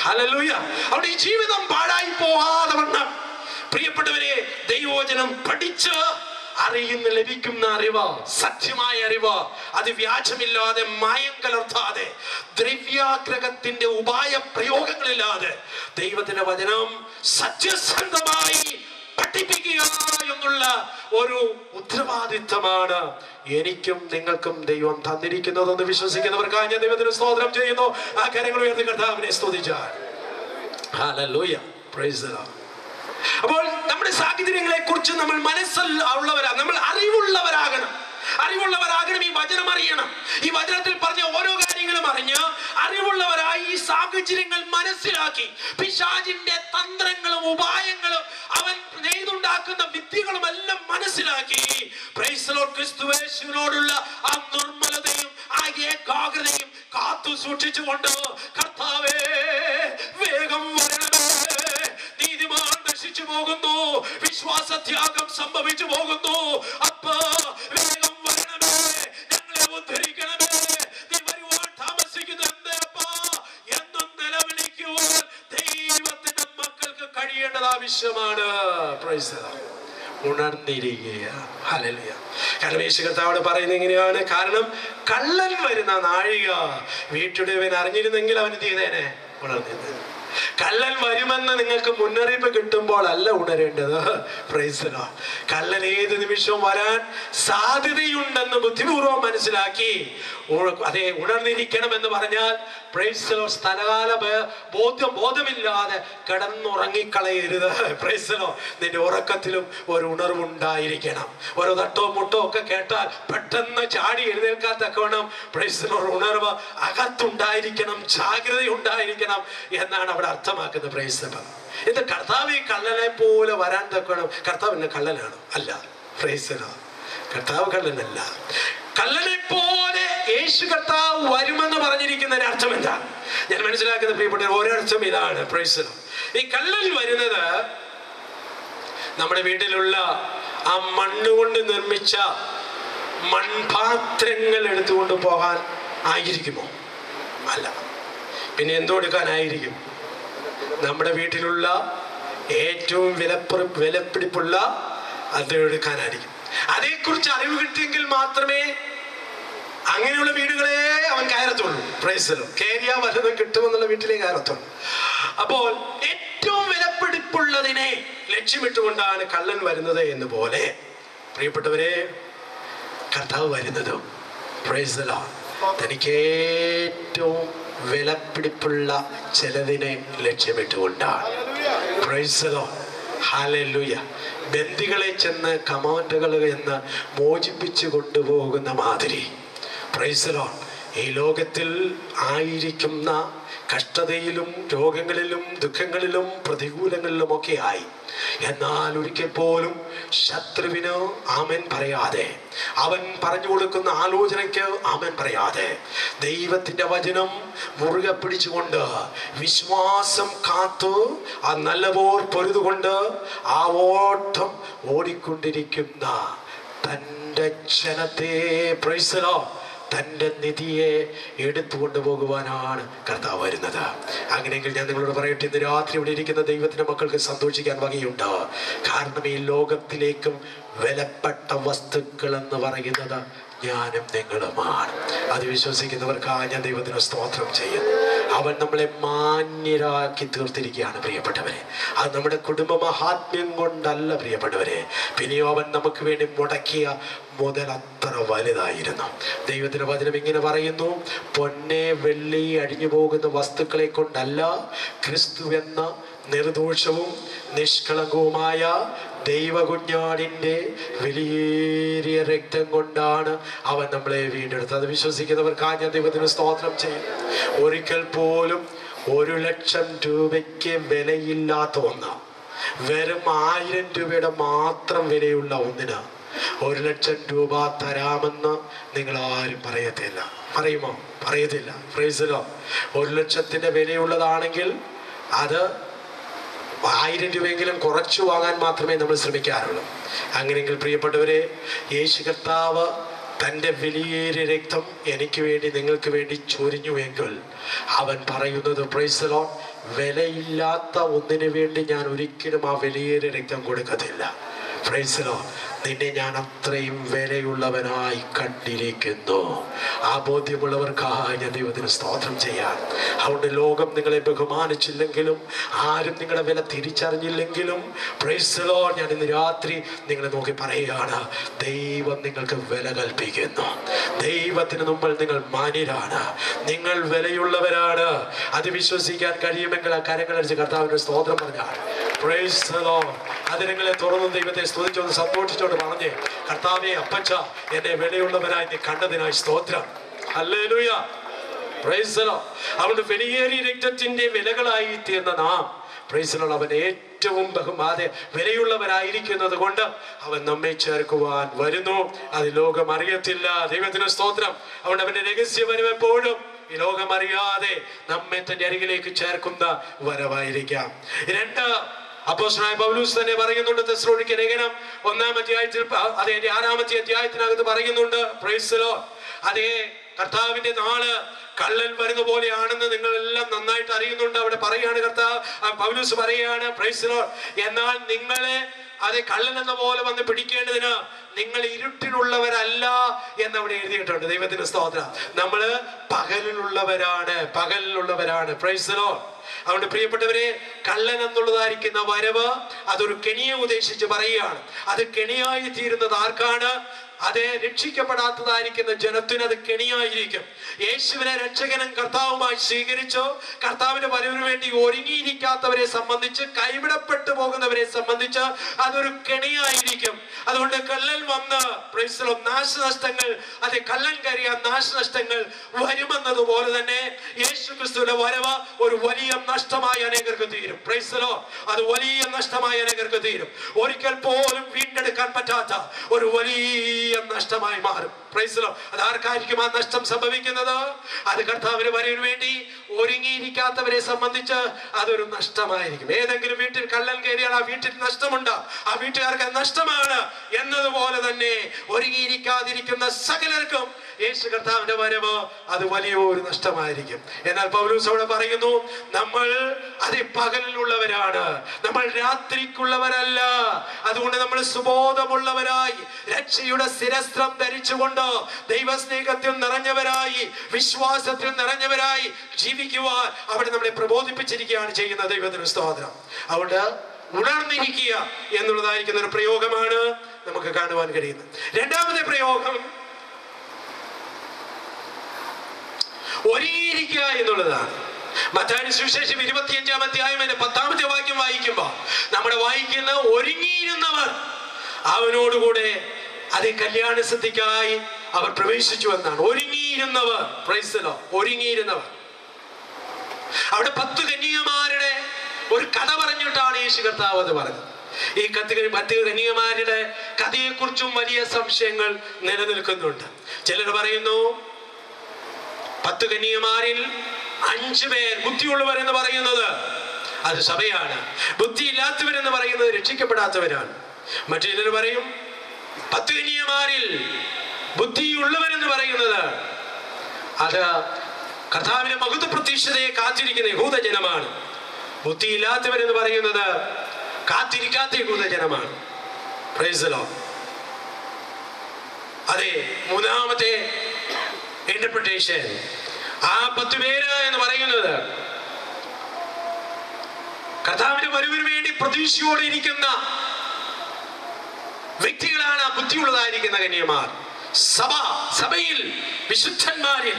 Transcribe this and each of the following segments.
Hallelujah. അവിടെ ഈ ജീവിതം പാഴായി പോകാതെ വണ്ണം പ്രിയപ്പെട്ടവരെ ദൈവവചനം പഠിച്ച് അറിയുന്ന ലഭിക്കുന്ന അറിവ്, സത്യമായ അറിവ്, അത് വ്യാജമില്ലാതെ മായം കലർത്താതെ ദ്രവ്യാഗ്രഹത്തിന്റെ ഉപായ പ്രയോഗങ്ങളില്ലാതെ ദൈവത്തിന്റെ വചനം സത്യസന്ധമായി പഠിപ്പിക്കുക എന്നുള്ള ഒരു ഉത്തരവാദിത്തമാണ് എനിക്കും നിങ്ങൾക്കും ദൈവം തന്നിരിക്കുന്നതെന്ന് വിശ്വസിക്കുന്നവർക്കായി ഞാൻ ദൈവത്തിന് സ്തോത്രം ചെയ്യുന്നു. ആ കരങ്ങൾ ഉയർത്തി കർത്താവിനെ സ്തുതിച്ചാൽ ഹല്ലേലൂയ, പ്രൈസ് ദി ലോർഡ്. അപ്പോൾ നമ്മുടെ സാഹചര്യങ്ങളെ കുറിച്ച് നമ്മൾ മനസ്സിലുള്ളവരാണ്, നമ്മൾ അറിവുള്ളവരാകണം. ഈ വചനം അറിയണം. ഈ വചനത്തിൽ പറഞ്ഞ ഓരോ കാര്യങ്ങളും അറിഞ്ഞ് അറിവുള്ളവരായി ഈ സാഹചര്യങ്ങൾ മനസ്സിലാക്കി പിശാചിന്റെ തന്ത്രങ്ങളും ഉപായങ്ങളും അവൻ നെയ്തുണ്ടാക്കുന്ന വിദ്യകളും എല്ലാം മനസ്സിലാക്കി പ്രൈസ് ദി ലോർഡ് ക്രിസ്തുയേശുവിനോടുള്ള ആ നിർമ്മലതയും ആ ഏകാഗ്രതയും കാത്തു സൂക്ഷിച്ചുകൊണ്ട് കർത്താവേ വേഗം വരണമേ, നീതിമാൻ നശിച്ചു പോകുന്നു, വിശ്വാസത്യാഗം സംഭവിച്ചു പോകുന്നു, അപ്പാ വേഗം വരണമേ, ഞങ്ങളെ ഉദ്ധരിക്കണമേ, നീ വരുവാൻ താമസിക്കുന്നത് എന്തേ അപ്പാ എന്നും നിലവിളിക്കുവാൻ ദൈവത്തിന്റെ മക്കൾക്ക് കഴിയേണ്ടത് ആവശ്യമാണ്. Praise the lord. ഉണർന്നിരിക്കുക. ഹല്ലേലൂയ. കാരണം യേശു കർത്താവ് പറയുന്നത് എങ്ങനെയാണ്? കാരണം കള്ളൻ വരുന്ന നാഴിക വീട്ടുടയവൻ അറിഞ്ഞിരുന്നെങ്കിൽ അവൻ എന്ത് ചെയ്തേനെ? ഉണർന്നിരുന്നത്. കള്ളൻ വരുമെന്ന് നിങ്ങൾക്ക് മുന്നറിയിപ്പ് കിട്ടുമ്പോൾ അല്ല ഉണരേണ്ടത്. Price the Lord. കള്ളൻ ഏത് നിമിഷവും വരാൻ സാധ്യതയുണ്ടെന്ന് ബുദ്ധിപൂർവ്വം മനസ്സിലാക്കി അതെ ഉണർന്നിരിക്കണമെന്ന് പറഞ്ഞാൽ പ്രൈസ് ദി ലോർഡ് സ്ഥലകാല ബോധമില്ലാതെ കിടന്നുറങ്ങിക്കളയരുത്. Price the Lord. നിന്റെ ഉറക്കത്തിലും ഒരു ഉണർവുണ്ടായിരിക്കണം. ഓരോ തട്ടോ മുട്ടോ ഒക്കെ കേട്ടാൽ പെട്ടെന്ന് ചാടി എഴുന്നേൽക്കാൻ തക്കവണ്ണം പ്രൈസ് ദി ലോർഡ് ഉണർവ് അകത്തുണ്ടായിരിക്കണം, ജാഗ്രത ഉണ്ടായിരിക്കണം എന്നാണ് അവിടെ അർത്ഥമാക്കുന്നത്. Price the Lord. ഇത് കർത്താവ് കള്ളനെ പോലെ വരാൻ തക്കണം. കർത്താവ് എന്നെ കള്ളനാണ്? അല്ല. Price the Lord. കർത്താവ് കള്ളനല്ല. കള്ളനെ പോലെ യേശു കർത്താവ് വരുമെന്ന് പറഞ്ഞിരിക്കുന്നതിന് അർത്ഥം എന്താ? ഞാൻ മനസ്സിലാക്കുന്ന പ്രിയപ്പെട്ട ഒരർത്ഥം ഇതാണ്. Price the Lord. ഈ കള്ളൻ വരുന്നത് നമ്മുടെ വീട്ടിലുള്ള ആ മണ്ണുകൊണ്ട് നിർമ്മിച്ച മൺപാത്രങ്ങൾ എടുത്തുകൊണ്ട് പോകാൻ ആയിരിക്കുമോ? അല്ല. പിന്നെ എന്തോ എടുക്കാനായിരിക്കും? നമ്മുടെ വീട്ടിലുള്ള ഏറ്റവും വിലപിടിപ്പുള്ള അത് എടുക്കാനായിരിക്കും. അതേക്കുറിച്ച് അറിവ് കിട്ടിയെങ്കിൽ മാത്രമേ അങ്ങനെയുള്ള വീടുകളെ അവൻ കയറത്തുള്ളൂ. Price the Lord. കേറിയാ വല്ലതും കിട്ടുമെന്നുള്ള വീട്ടിലേ കയറത്തുള്ളൂ. അപ്പോൾ ഏറ്റവും വിലപിടിപ്പുള്ളതിനെ ലക്ഷ്യമിട്ടുകൊണ്ടാണ് കള്ളൻ വരുന്നത് എന്ന് പോലെ പ്രിയപ്പെട്ടവരെ കർത്താവ് വരുന്നതും പ്രൈസ് ദി ലോർഡ് തനിക്ക് ഏറ്റവും വിലപിടിപ്പുള്ള ചിലതിനെ ലക്ഷ്യമിട്ടുകൊണ്ടാണ്. Praise the lord. ഹല്ലേലൂയ. ബന്ദികളെ ചെന്ന് കമാൻഡുകൾ എന്ന് മോചിപ്പിച്ചു കൊണ്ടുപോകുന്ന മാതിരി പ്രൈസ് ദി ലോർഡ് ഈ ലോകത്തിൽ ആയിരിക്കുന്ന കഷ്ടതയിലും രോഗങ്ങളിലും ദുഃഖങ്ങളിലും പ്രതികൂലങ്ങളിലുമൊക്കെ ആയി, എന്നാൽ ഒരിക്കൽ പോലും ശത്രുവിന് ആമേൻ പറയാതെ, അവൻ പറഞ്ഞു കൊടുക്കുന്ന ആലോചനയ്ക്ക് ആമേൻ പറയാതെ ദൈവത്തിന്റെ വചനം മുറുകെ പിടിച്ചുകൊണ്ട് വിശ്വാസം കാത്തു ആ നല്ലപോർ പൊരുതുകൊണ്ട് ആ ഓട്ടം ഓടിക്കൊണ്ടിരിക്കുന്ന തൻ്റെ ജനത്തെ പ്രൈസ് ദി ലോർഡ് തൻ്റെ നിധിയെ എടുത്തുകൊണ്ട് പോകുവാനാണ് കർത്താവ് വരുന്നത്. അങ്ങനെയെങ്കിൽ ഞാൻ നിങ്ങളോട് പറയട്ടെ, ഇന്ന് രാത്രി ഇവിടെ ഇരിക്കുന്ന ദൈവത്തിൻ്റെ മക്കൾക്ക് സന്തോഷിക്കാൻ വകയുണ്ട്. കാരണം ഈ ലോകത്തിലേക്കും വിലപ്പെട്ട വസ്തുക്കൾ എന്ന് പറയുന്നത് ഞാനും നിങ്ങളുമാണ്. അത് വിശ്വസിക്കുന്നവർക്കാണ് ഞാൻ ദൈവത്തിന് സ്തോത്രം ചെയ്യുന്നു. അവൻ നമ്മളെ മാന്യരാക്കി തീർത്തിരിക്കുകയാണ് പ്രിയപ്പെട്ടവരെ. അത് നമ്മുടെ കുടുംബ മഹാത്മ്യം കൊണ്ടല്ല പ്രിയപ്പെട്ടവരെ. പിന്നെയോ അവൻ നമുക്ക് വേണ്ടി മുടക്കിയ മുതൽ അത്ര വലുതായിരുന്നു. ദൈവത്തിന്റെ വചനം ഇങ്ങനെ പറയുന്നു, പൊന്നെ വെള്ളി അഴിഞ്ഞു പോകുന്ന വസ്തുക്കളെ കൊണ്ടല്ല, ക്രിസ്തു എന്ന നിർദോഷവും നിഷ്കളങ്കവുമായ ദൈവകുഞ്ഞാടിൻ്റെ വിലയേറിയ രക്തം കൊണ്ടാണ് അവൻ നമ്മളെ വീണ്ടെടുത്തത്. അത് വിശ്വസിക്കുന്നവർക്കായി ഞാൻ ദൈവത്തിന് സ്തോത്രം ചെയ്യും. ഒരിക്കൽ പോലും 1,00,000 രൂപയ്ക്ക് വിലയില്ലാത്ത ഒന്ന്, വെറും 1000 രൂപയുടെ മാത്രം വിലയുള്ള ഒന്നിന് 1,00,000 രൂപ തരാമെന്ന് നിങ്ങൾ ആരും പറയത്തില്ല. പറയുമോ? പറയത്തില്ല. Price the Lord. 1,00,000 വിലയുള്ളതാണെങ്കിൽ അത് 1000 രൂപയെങ്കിലും കുറച്ചു വാങ്ങാൻ മാത്രമേ നമ്മൾ ശ്രമിക്കാറുള്ളൂ. അങ്ങനെയെങ്കിൽ പ്രിയപ്പെട്ടവരെ, യേശു കർത്താവ് തൻ്റെ വിലയേറിയ രക്തം എനിക്ക് വേണ്ടി നിങ്ങൾക്ക് വേണ്ടി ചൊരിഞ്ഞുവെങ്കിൽ അവൻ പറയുന്നത് പ്രൈസ് ദി ലോർഡ് വിലയില്ലാത്ത ഒന്നിനു വേണ്ടി ഞാൻ ഒരിക്കലും ആ വിലയേറിയ രക്തം കൊടുക്കത്തില്ല. Price the Lord. നിന്നെ ഞാൻ അത്രയും വിലയുള്ളവനായി കണ്ടിരിക്കുന്നു. ആ ബോധ്യമുള്ളവർക്കായി ഞാൻ ദൈവത്തിന് സ്തോത്രം ചെയ്യാം. അതുകൊണ്ട് ലോകം നിങ്ങളെ ബഹുമാനിച്ചില്ലെങ്കിലും, ആരും നിങ്ങളുടെ വില തിരിച്ചറിഞ്ഞില്ലെങ്കിലും, പ്രൈസ് ദി ലോർഡ്, ഞാൻ ഇന്ന് രാത്രി നിങ്ങളെ നോക്കി പറയുകയാണ്, ദൈവം നിങ്ങൾക്ക് വില കൽപ്പിക്കുന്നു. ദൈവത്തിന് മുമ്പിൽ നിങ്ങൾ മാന്യരാണ്, നിങ്ങൾ വിലയുള്ളവരാണ്. അത് വിശ്വസിക്കാൻ കഴിയുമെങ്കിൽ ആ കരങ്ങളടിച്ച് കർത്താവിന്റെ സ്തോത്രം പറഞ്ഞാൽ, പ്രൈസ് ദി ലോർഡ്, അത് നിങ്ങളെ തുറന്ന് ദൈവത്തെ സ്തുതിച്ചോന്ന് സന്തോഷിച്ചോണ്ട് പറഞ്ഞേ, കർത്താവേ, അപ്പച്ച, എന്നെ വിലയുള്ളവനായി നീ കണ്ടതിനായി സ്തോത്രം. Hallelujah, praise the Lord. അവന്റെ വിലയേറിയ രക്തത്തിന്റെ വിലകളായി തീർന്ന നാം, പ്രൈസ് ദി ലോർഡ്, അവൻ ഏറ്റവും വിലയുള്ളവരായിരിക്കുന്നത് കൊണ്ട് അവൻ നമ്മെ ചേർക്കുവാൻ വരുന്നു. അത് ലോകം അറിയത്തില്ല. ദൈവത്തിന് സ്തോത്രം. അതുകൊണ്ട് അവന്റെ രഹസ്യ വരവ് എപ്പോഴും ഈ ലോകം അറിയാതെ നമ്മെ തന്റെ അരികിലേക്ക് ചേർക്കുന്ന വരവായിരിക്കാം. രണ്ട്, അപ്പോസ്തലനായ പൗലോസ് തന്നെ പറയുന്നുണ്ട്, തെസ്സലോനിക്ക ലേഖനം 1-ാം അധ്യായത്തിൽ, അതേ 6-ാമത്തെ അധ്യായത്തിനകത്ത് പറയുന്നുണ്ട്, പ്രൈസ് ദി ലോർഡ്, അതേ കർത്താവിന്റെ നാള് കള്ളൻ വരുന്ന പോലെയാണെന്ന് നിങ്ങൾ എല്ലാം നന്നായിട്ട് അറിയുന്നുണ്ട്. അവിടെ പറയാണ്, പൗലോസ് പറയാണ്, പ്രൈസ് ദി ലോർഡ്, എന്നാൽ നിങ്ങളെ അത് കള്ളൻ എന്ന പോലെ വന്ന് പിടിക്കേണ്ടതിന് നിങ്ങൾ ഇരുട്ടിലുള്ളവരല്ല എന്നവിടെ എഴുതിയിട്ടുണ്ട്. ദൈവത്തിന് സ്തോത്രം. നമ്മള് പകലിലുള്ളവരാണ്. Price the Lord. അതുകൊണ്ട് പ്രിയപ്പെട്ടവരെ, കള്ളൻ എന്നുള്ളതായിരിക്കുന്ന വരവ് അതൊരു കെണിയെ ഉദ്ദേശിച്ച് പറയുകയാണ്. അത് കെണിയായി തീരുന്നത് ആർക്കാണ്? അത് രക്ഷിക്കപ്പെടാത്തതായിരിക്കുന്ന ജനത്തിന് അത് കെണിയായിരിക്കും. യേശുവിനെ രക്ഷകനും കർത്താവുമായി സ്വീകരിച്ചോ കർത്താവിന്റെ വരവിന് വേണ്ടി ഒരുങ്ങിയിരിക്കാത്തവരെ സംബന്ധിച്ച്, കൈവിടപ്പെട്ടു പോകുന്നവരെ സംബന്ധിച്ച് അതൊരു കെണിയായിരിക്കും. അതുകൊണ്ട് കള്ളൻ വന്ന്, പ്രൈസ് ദി ലോർഡ്, നാശനഷ്ടങ്ങൾ, അതെ, കള്ളൻ കയറിയ നാശനഷ്ടങ്ങൾ വരുമെന്നതുപോലെ തന്നെ യേശു ക്രിസ്തുവിന്റെ വരവ് ഒരു വലിയ നഷ്ടമായി അനേകർക്ക് തീരും. Price the Lord. അത് വലിയ നഷ്ടമായി അനേകർക്ക് തീരും. ഒരിക്കൽ പോലും വീണ്ടെടുക്കാൻ പറ്റാത്ത ഒരു വലിയ നഷ്ടമായി മാറും. Price the Lord. അത് ആർക്കായിരിക്കും ആ നഷ്ടം സംഭവിക്കുന്നത്? അത് കർത്താവിന് വരവിന് വേണ്ടി ഒരുങ്ങിയിരിക്കാത്തവരെ സംബന്ധിച്ച് അതൊരു നഷ്ടമായിരിക്കും. ഏതെങ്കിലും വീട്ടിൽ കള്ളൻ കയറിയാൽ ആ വീട്ടിൽ നഷ്ടമുണ്ട്, ആ വീട്ടുകാർക്ക് നഷ്ടമാണ്. എന്നതുപോലെ തന്നെ ഒരുങ്ങിയിരിക്കാതിരിക്കുന്ന സകലർക്കും യേശു കർത്താവിന്റെ വരവ് അത് വലിയൊരു നഷ്ടമായിരിക്കും. എന്നാൽ പൗലോസ് അവിടെ പറയുന്നു, നമ്മൾ അത് പകലിലുള്ളവരാണ്, നമ്മൾ രാത്രിക്കുള്ളവരല്ല. അതുകൊണ്ട് നമ്മൾ സുബോധമുള്ളവരായി, രക്ഷയുടെ ശിരസ്ത്രം ധരിച്ചുകൊണ്ട്, ദൈവസ്നേഹത്തിൽ നിറഞ്ഞവരായി, വിശ്വാസത്തിൽ നിറഞ്ഞവരായി ജീവിക്കുവാൻ അവിടെ നമ്മളെ പ്രബോധിപ്പിച്ചിരിക്കുകയാണ് ചെയ്യുന്നത്. ദൈവത്തിന് സ്തോത്രം. അതുകൊണ്ട് ഉണർന്നിരിക്കുക എന്നുള്ളതായിരിക്കുന്ന ഒരു പ്രയോഗമാണ് നമുക്ക് കാണുവാൻ കഴിയുന്നത്. രണ്ടാമത്തെ പ്രയോഗം ഒരുങ്ങിയിരിക്കുക എന്നുള്ളതാണ്. മത്തായി സുവിശേഷം 25-ാം അധ്യായം 10-ാമത്തെ വാക്യം വായിക്കുമ്പോൾ നമ്മുടെ വായിക്കുന്ന ഒരുങ്ങിയിരുന്നവർ അവനോടുകൂടെ അതേ കല്യാണ സദ്യക്കായി അവർ പ്രവേശിച്ചു എന്നാണ്. ഒരുങ്ങിയിരുന്നവർ, പ്രൈസ് ദി ലോർഡ്, ഒരുങ്ങിയിരുന്നവർ. അവിടെ 10 കന്യകമാരുടെ ഒരു കഥ പറഞ്ഞിട്ടാണ് യേശു കർത്താവ് അത് പറഞ്ഞത്. ഈ 10 കന്യകമാരുടെ കഥയെക്കുറിച്ചും വലിയ സംശയങ്ങൾ നിലനിൽക്കുന്നുണ്ട്. ചിലർ പറയുന്നു 10 കന്യകമാരിൽ 5 പേർ ബുദ്ധിയുള്ളവർ എന്ന് പറയുന്നത് അത് സഭയാണ്, ബുദ്ധിയില്ലാത്തവരെന്ന് പറയുന്നത് രക്ഷിക്കപ്പെടാത്തവരാണ്. മറ്റു ചിലർ പറയും 10 കന്യകമാരിൽ ബുദ്ധിയുള്ളവരെന്ന് പറയുന്നത് അത് കർത്താവിന്റെ മഹത്വ പ്രതീക്ഷതയെ കാത്തിരിക്കുന്ന യഹൂദജനമാണ്. ബുദ്ധിയില്ലാത്തവരെന്ന് പറയുന്നത് കാത്തിരിക്കാത്ത യഹൂദജനമാണ്. Praise the lord. അതെ, മൂന്നാമത്തെ ഇന്റർപ്രിട്ടേഷൻ, ആ 10 പേര് എന്ന് പറയുന്നത് കർത്താവിന്റെ വരവിന് വേണ്ടി പ്രതീക്ഷയോടെ ഇരിക്കുന്ന വ്യക്തികളാണ് ബുദ്ധിയുള്ളതായിരിക്കുന്ന കന്യകമാർ. സഭയിൽ വിശുദ്ധന്മാരിൽ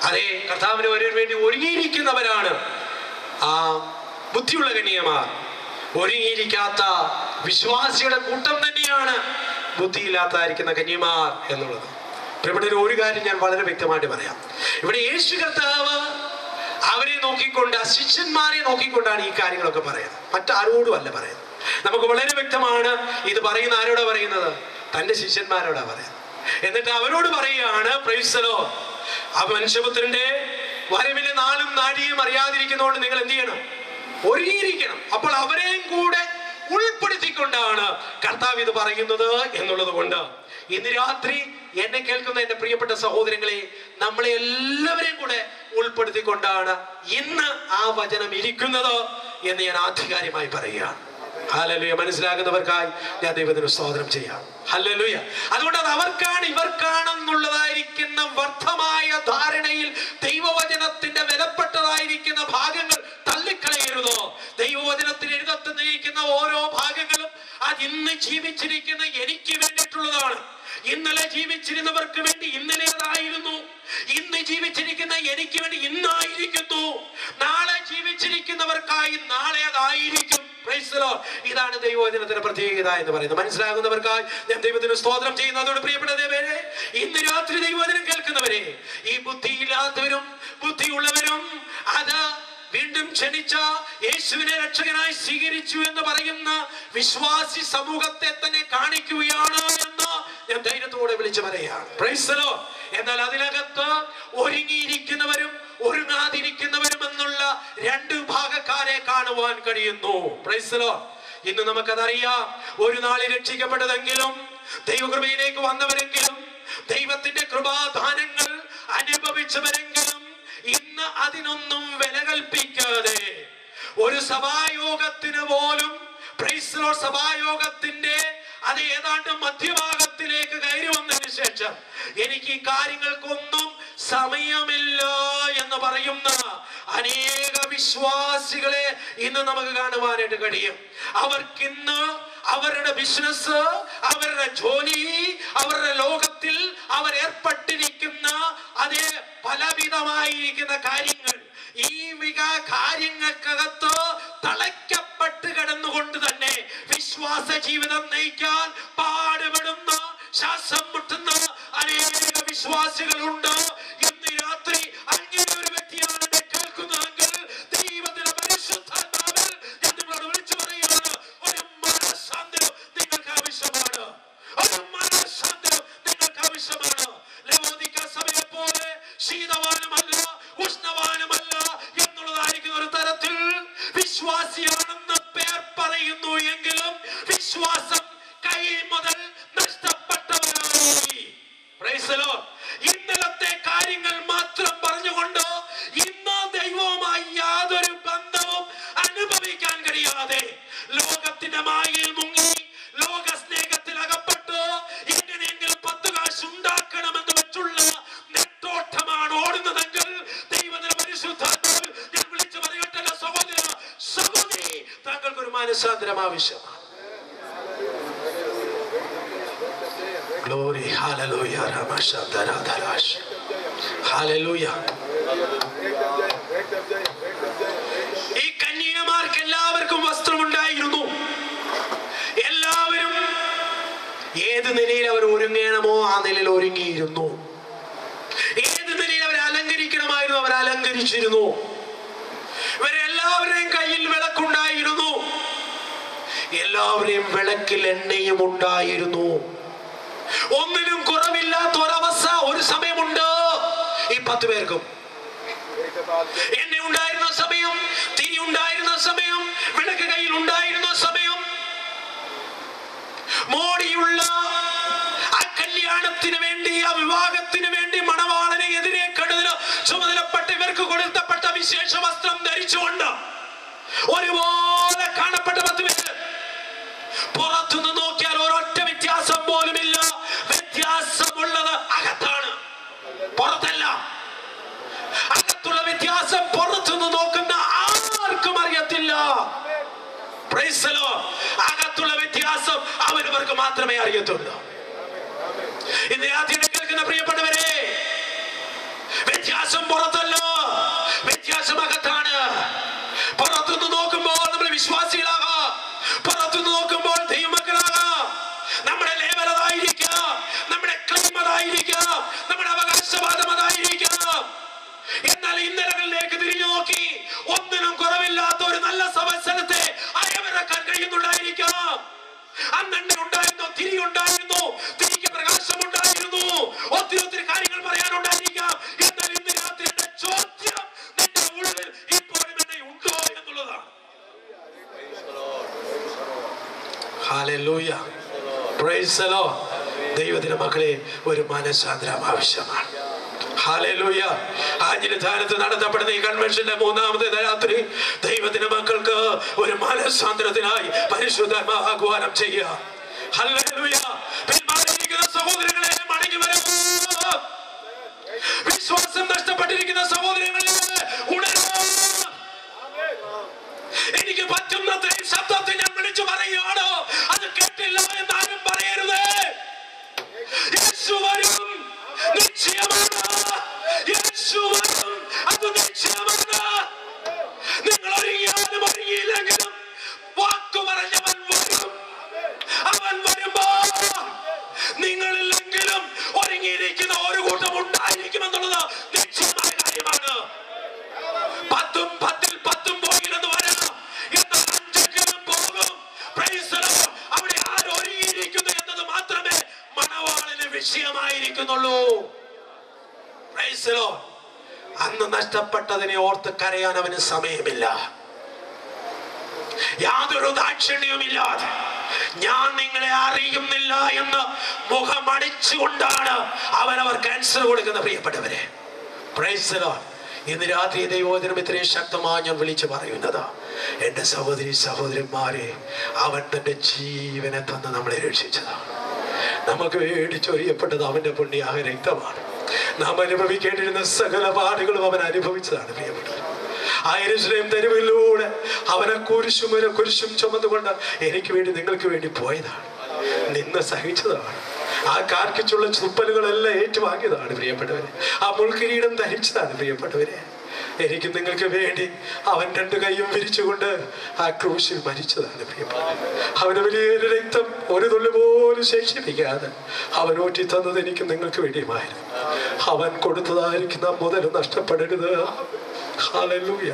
അതേ കർത്താവിന്റെ വരവിന് വേണ്ടി ഒരുങ്ങിയിരിക്കുന്നവരാണ് ആ ബുദ്ധിയുള്ള കന്യകമാർ. ഒരുങ്ങിയിരിക്കാത്ത വിശ്വാസിയുടെ കൂട്ടം തന്നെയാണ് ബുദ്ധിയില്ലാത്തായിരിക്കുന്ന കന്യകമാർ എന്നുള്ളത്. ഇവിടെ ഒരു കാര്യം ഞാൻ വളരെ വ്യക്തമായിട്ട് പറയാം. ഇവിടെ യേശു കർത്താവ് അവരെ നോക്കിക്കൊണ്ട്, ശിഷ്യന്മാരെ നോക്കിക്കൊണ്ടാണ് ഈ കാര്യങ്ങളൊക്കെ പറയുന്നത്, മറ്റാരോടും അല്ല പറയുന്നത്. നമുക്ക് വളരെ വ്യക്തമാണ് ഇത് പറയുന്ന ആരോടാ പറയുന്നത്? തന്റെ ശിഷ്യന്മാരോടാ പറയുന്നത്. എന്നിട്ട് അവരോട് പറയുകയാണ്, പ്രൈസ് ദി ലോർഡ്, ആ മനുഷ്യപുത്രന്റെ വരവിലെ നാളും നാഴികയും അറിയാതിരിക്കുന്നതുകൊണ്ട് നിങ്ങൾ എന്ത് ചെയ്യണം? ഒരുങ്ങിയിരിക്കണം. അപ്പോൾ അവരെയും കൂടെ ഉൾപ്പെടുത്തിക്കൊണ്ടാണ് കർത്താവ് ഇത് പറയുന്നത് എന്നുള്ളത് കൊണ്ട് ഇന്ന് രാത്രി എന്നെ കേൾക്കുന്ന എന്റെ പ്രിയപ്പെട്ട സഹോദരങ്ങളെ, നമ്മളെ എല്ലാവരെയും കൂടെ ഉൾപ്പെടുത്തിക്കൊണ്ടാണ് ഇന്ന് ആ വചനം ഇരിക്കുന്നത് എന്ന് ഞാൻ ആധികാരികമായി പറയുകയാണ്. ഹല്ലേലൂയ. മനസ്സിലാകുന്നവർക്കായി ഞാൻ ദൈവത്തിന് സ്തോത്രം ചെയ്യാം. ഹല്ലേലൂയ. അതുകൊണ്ട് അത് അവർക്കാണ് ഇവർക്കാണെന്നുള്ളതായിരിക്കുന്ന വ്യർത്ഥമായ ധാരണയിൽ ദൈവവചനത്തിന്റെ വിലപ്പെട്ടതായിരിക്കുന്ന ഭാഗങ്ങൾ തള്ളിക്കളയരുതോ. ദൈവവചനത്തിൽ എഴുതത്തുന്നിരിക്കുന്ന ഓരോ ഭാഗങ്ങളും അത് ഇന്ന് ജീവിച്ചിരിക്കുന്ന എനിക്ക് വേണ്ടിയിട്ടുള്ളതാണ്. ഇന്നലെ ജീവിച്ചിരുന്നവർക്ക് വേണ്ടി ഇന്നലേതായിരുന്നു, ഇന്ന് ജീവിച്ചിരിക്കുന്ന എനിക്ക് വേണ്ടി ഇന്നായിരിക്കുന്നു, നാളെ ജീവിച്ചിരിക്കുന്നവർക്കായി നാളെ അതായിരിക്കും. ഇതാണ് ദൈവവചനത്തിന്റെ പ്രത്യേകത എന്ന് പറയുന്നത്. മനസ്സിലാകുന്നവർക്കായി ഞാൻ ദൈവത്തിന് സ്തോത്രം ചെയ്യുന്നതോട് പ്രിയപ്പെട്ട ദേവരെ, ഇന്ന് രാത്രി ദൈവവചനം കേൾക്കുന്നവരെ, ഈ ബുദ്ധിയില്ലാത്തവരും ബുദ്ധിയുള്ളവരും അത് വീണ്ടും ക്ഷണിച്ച യേശുവിനെ രക്ഷകനായി സ്വീകരിച്ചു എന്ന് പറയുന്ന വിശ്വാസി സമൂഹത്തെ തന്നെ കാണിക്കുകയാണ് എന്ന് ഞാൻ ധൈര്യത്തോടെ വിളിച്ചു പറയുകയാണ്. Price the Lord. എന്നാൽ അതിനകത്ത് ഒരുങ്ങിയിരിക്കുന്നവരും ഒരുങ്ങാതിരിക്കുന്നവരും എന്നുള്ള രണ്ട് വിഭാഗക്കാരെ കാണുവാൻ കഴിയുന്നു. Price the Lord. ഇന്ന് നമുക്കതറിയാം. ഒരു നാളിൽ രക്ഷിക്കപ്പെട്ടതെങ്കിലും ദൈവകൃപയിലേക്ക് വന്നവരെങ്കിലും ദൈവത്തിന്റെ കൃപാദാനങ്ങൾ അനുഭവിച്ചവരെങ്കിലും ഇന്ന് അതിനൊന്നും വില കൽപ്പിക്കാതെ ഒരു സഭായോഗത്തിന് പോലും, പ്രൈസ് ദി ലോർഡ്, സഭായോഗത്തിന്റെ അത് ഏതാണ്ട് മധ്യഭാഗത്തിലേക്ക് കയറി വന്നതിന് ശേഷം എനിക്ക് ഈ കാര്യങ്ങൾക്കൊന്നും സമയമില്ല എന്ന് പറയുന്ന അനേക വിശ്വാസികളെ ഇന്ന് നമുക്ക് കാണുവാനായിട്ട് കഴിയും. അവർക്കിന്ന് അവരുടെ ബിസിനസ്, അവരുടെ ജോലി, അവരുടെ ലോകത്തിൽ അവർ ഏർപ്പെട്ടിരിക്കുന്ന അതേ പലവിധമായിരിക്കുന്ന കാര്യങ്ങൾ, ഈ കാര്യങ്ങൾക്കകത്ത് തളയ്ക്കപ്പെട്ട് കിടന്നുകൊണ്ട് തന്നെ വിശ്വാസ ജീവിതം നയിക്കാൻ പാടുപെടുന്ന, ശ്വാസം മുട്ടുന്ന അനേക വിശ്വാസികളുണ്ട്. ഇന്ന് രാത്രി അങ്ങനെ ഒരു വ്യക്തിയാണ് കേൾക്കുന്നതെങ്കിൽ ദൈവത്തിന്റെ പരിശുദ്ധാത്മാവിൽ ഞാൻ നിങ്ങളോട് വിളിച്ചു പറയുകയാണ്, ഒരു മനസ്സാന്തരം നിങ്ങൾക്ക് ആവശ്യമാണ്. ഒരു മനസ്സാന്തരം നിങ്ങൾക്ക് ആവശ്യമാണ്. ലവോദിക്ക സഭയെ പോലെ ശീതവാനുമല്ല ഉഷ്ണവാനുമല്ല എന്നുള്ളതായിരിക്കുന്ന ഒരു തരത്തിൽ വിശ്വാസിയാണെന്ന് പേർ പറയുന്നു എങ്കിലും വിശ്വാസം കൈ മുതൽ നഷ്ടപ്പെട്ടവരായി. Price the Lord. ഇന്നലത്തെ കാര്യങ്ങൾ മാത്രം പറഞ്ഞുകൊണ്ട് ഇന്ന് ദൈവവുമായി യാതൊരു ബന്ധവും അനുഭവിക്കാൻ കഴിയാതെ ലോകത്തിന്റെ മായയിൽ മുങ്ങി ലോക സ്നേഹത്തിൽ അകപ്പെട്ട് എങ്ങനെയെങ്കിലും 10 കാശ് ഉണ്ടാക്കണമെന്ന് വെച്ചുള്ള നെട്ടോട്ടമാണ് ഓടുന്നതെങ്കിൽ ദൈവത്തിന്റെ പരിശുദ്ധാത്മാവിൽ ഞാൻ വിളിച്ചു പറയട്ടെ, സഹോദര സഹോദരി, താങ്കൾക്കൊരു മനസ്സാന്തരം ആവശ്യമാണ്. Glory, hallelujah, Ramashandarash, hallelujah. ഈ കന്യകമാർക്ക് എല്ലാവർക്കും വസ്ത്രമുണ്ടായിരുന്നു. എല്ലാവരും ഏത് നിലയിൽ അവർ ഒരുങ്ങണമോ ആ നിലയിൽ ഒരുങ്ങിയിരുന്നു. ഏത് നിലയിൽ അവർ അലങ്കരിക്കണമായിരുന്നു അവർ അലങ്കരിച്ചിരുന്നു. ഇവരെല്ലാവരുടെയും കയ്യിൽ വിളക്കുണ്ടായിരുന്നു. എല്ലാവരെയും വിളക്കിൽ എണ്ണയും ഉണ്ടായിരുന്നു. ഒന്നിനും കുറവില്ലാത്ത ഒരവസ്ഥ ഒരു സമയമുണ്ട്. ഈ 10 പേർക്കും എണ്ണ ഉണ്ടായിരുന്ന സമയം, തിരി ഉണ്ടായിരുന്ന സമയം, വിളക്ക് കയ്യിൽ ഉണ്ടായിരുന്ന സമയം, മോടിയുള്ള ആ കല്യാണത്തിന് വേണ്ടി, ആ വിവാഹത്തിന് വേണ്ടി മണവാളനെ എതിരെ കടന്ന് ചുമതലപ്പെട്ട് ഇവർക്ക് കൊടുത്തപ്പെട്ട വിശേഷ വസ്ത്രം ധരിച്ചുകൊണ്ട് ഒരുപോലെ കാണപ്പെട്ട 10 പേര്. പുറത്തുനിന്ന് നോക്കിയാൽ ഒരൊറ്റ വ്യത്യാസം പോലുമില്ല. വ്യത്യാസമുള്ളത് അകത്താണ്, പുറത്തല്ല. അകത്തുള്ള വ്യത്യാസം പുറത്തുനിന്ന് നോക്കുന്ന ആർക്കും അറിയത്തില്ല. Price the Lord. അകത്തുള്ള വ്യത്യാസം അവരവർക്ക് മാത്രമേ അറിയത്തുള്ളൂ. ഇന്ന് രാത്രി കേൾക്കുന്ന പ്രിയപ്പെട്ടവരെ, വ്യത്യാസം പുറത്തല്ല, വ്യത്യാസം അകത്താണ്. പുറത്തുനിന്ന് നോക്കുമ്പോൾ നമ്മൾ വിശ്വാസികളാകാം, പുറത്തുനിന്ന് നോക്കുമ്പോൾ ദൈവമക്കളാകാം. നമ്മുടെ ലേബൽ അതായിരിക്കാം, നമ്മുടെ ക്ലെയിം അതായിരിക്കാം, നമ്മുടെ അവകാശവാദം അതായിരിക്കാം. എന്നാൽ ഇന്നലകളിലേക്ക് തിരിഞ്ഞു നോക്കി ഒന്നിനും കുറവില്ലാത്ത ഒരു നല്ല സമസ്യത്തെ അയവിറക്കാൻ കഴിയുന്നുണ്ടായിരിക്കാം. അന്നെണ്ണ ഉണ്ടായിരുന്നു, തിരി ഉണ്ടായിരുന്നു, തിരിക്ക് പ്രകാശമുണ്ടായിരുന്നു, ഒത്തിരി കാര്യങ്ങൾ പറയാനുണ്ടായിരിക്കാം. എന്നാൽ ഇന്ന് രാത്രി എന്റെ ചോദ്യം നിന്റെ ഉള്ളിൽ ഇപ്പോഴും എന്നെ ഉണ്ടോ എന്നുള്ളതാണ്. Hallelujah. Praise the Lord. ദൈവത്തിന്റെ മക്കളെ, ഒരു മനസ്സാന്തരം ആവശ്യമാണ്. ഹല്ലേലൂയ. ആഞ്ഞിലിധാനത്ത് നടത്തപ്പെടുന്ന ഈ കൺവെൻഷന്റെ മൂന്നാമത്തെ രാത്രി ദൈവത്തിന്റെ മക്കൾക്ക് ഒരു മനസ്സാന്തരത്തിനായി പരിശുദ്ധാത്മാവ് ആഹ്വാനം ചെയ്യുക. ഹല്ലേലൂയ. പിന്മാറിയിരിക്കുന്ന സഹോദരങ്ങളെ മടങ്ങി വരൂ. വിശ്വാസം നഷ്ടപ്പെട്ടിരിക്കുന്ന സഹോദരങ്ങളെ ഉണരൂ. എനിക്ക് പറ്റുന്നത്രയും ശബ്ദത്തിൽ ഞാൻ വിളിച്ചു പറയുകയാണ്. അത് കേട്ടില്ല എന്നാരും പറയരുത്. യേശു വരും, നിശ്ചയമാണ്. യേശു വരും, അത് നിശ്ചയമാണ്. നിങ്ങൾ ഒരുങ്ങിയാലും ഒരുങ്ങിയില്ലെങ്കിലും വാക്കു പറഞ്ഞവൻ വരും. അവൻ വരുമ്പോ നിങ്ങളില്ലെങ്കിലും ഒരുങ്ങിയിരിക്കുന്ന ഒരു കൂട്ടം ഉണ്ടായിരിക്കുമെന്നുള്ളത് നിശ്ചയമായ കാര്യമാണ്. 10 10 പോയില്ലെന്ന് വരാം, എന്നാൽ 5 പോകും. അവിടെ ആരൊരുങ്ങിയിരിക്കുന്നു എന്നത് മാത്രമേ മണവാളിന് വിഷയമായിരിക്കുന്നുള്ളൂ. അന്ന് നഷ്ടപ്പെട്ടതിനെ ഓർത്ത് കരയാൻ അവന് സമയമില്ല. യാതൊരു ദാക്ഷിണ്യവുമില്ലാതെ ഞാൻ നിങ്ങളെ അറിയുന്നില്ല എന്ന് മുഖമടിച്ചുകൊണ്ടാണ് അവർ ക്യാൻസർ കൊടുക്കുന്ന പ്രിയപ്പെട്ടവരെ. Price the Lord. ഇന്ന് രാത്രി ദൈവവചനം ഇത്രയും ശക്തമായി ഞാൻ വിളിച്ചു പറയുന്നത്, എൻ്റെ സഹോദരി സഹോദരന്മാരെ, അവൻ തന്റെ ജീവനെ തന്ന് നമ്മളെ രക്ഷിച്ചതാണ്. നമുക്ക് വേണ്ടി ചൊരിയപ്പെട്ടത് അവന്റെ പുണ്യാഹ രക്തമാണ്. നാം അനുഭവിക്കേണ്ടിരുന്ന സകല പാടുകളും അവൻ അനുഭവിച്ചതാണ് പ്രിയപ്പെട്ടവർ. യെരൂശലേം തെരുവിലൂടെ അവനെ കുരിശും ചുമന്നുകൊണ്ട് എനിക്ക് വേണ്ടി നിങ്ങൾക്ക് വേണ്ടി പോയതാണ്. നിന്ന് സഹിച്ചതാണ്. ആ കാർക്കിച്ചുള്ള തുപ്പലുകളെല്ലാം ഏറ്റുവാങ്ങിയതാണ് പ്രിയപ്പെട്ടവരെ. ആ മുൾക്കിരീടം ധരിച്ചതാണ് പ്രിയപ്പെട്ടവരെ. എനിക്ക് നിങ്ങൾക്ക് വേണ്ടി അവൻ 2 കൈയും വിരിച്ചുകൊണ്ട് ആ ക്രൂശിൽ മരിച്ചതാണ് പ്രിയപ്പെട്ടവരെ. അവന് വലിയൊരു രക്തം ഒരു തുള്ളി പോലും ശേഷിപ്പിക്കാതെ അവൻ ഊറ്റി തന്നത് എനിക്ക് നിങ്ങൾക്ക് വേണ്ടിയുമായിരുന്നു. അവൻ കൊടുത്തതായിരിക്കുന്ന മുതൽ നഷ്ടപ്പെടരുത്. Hallelujah,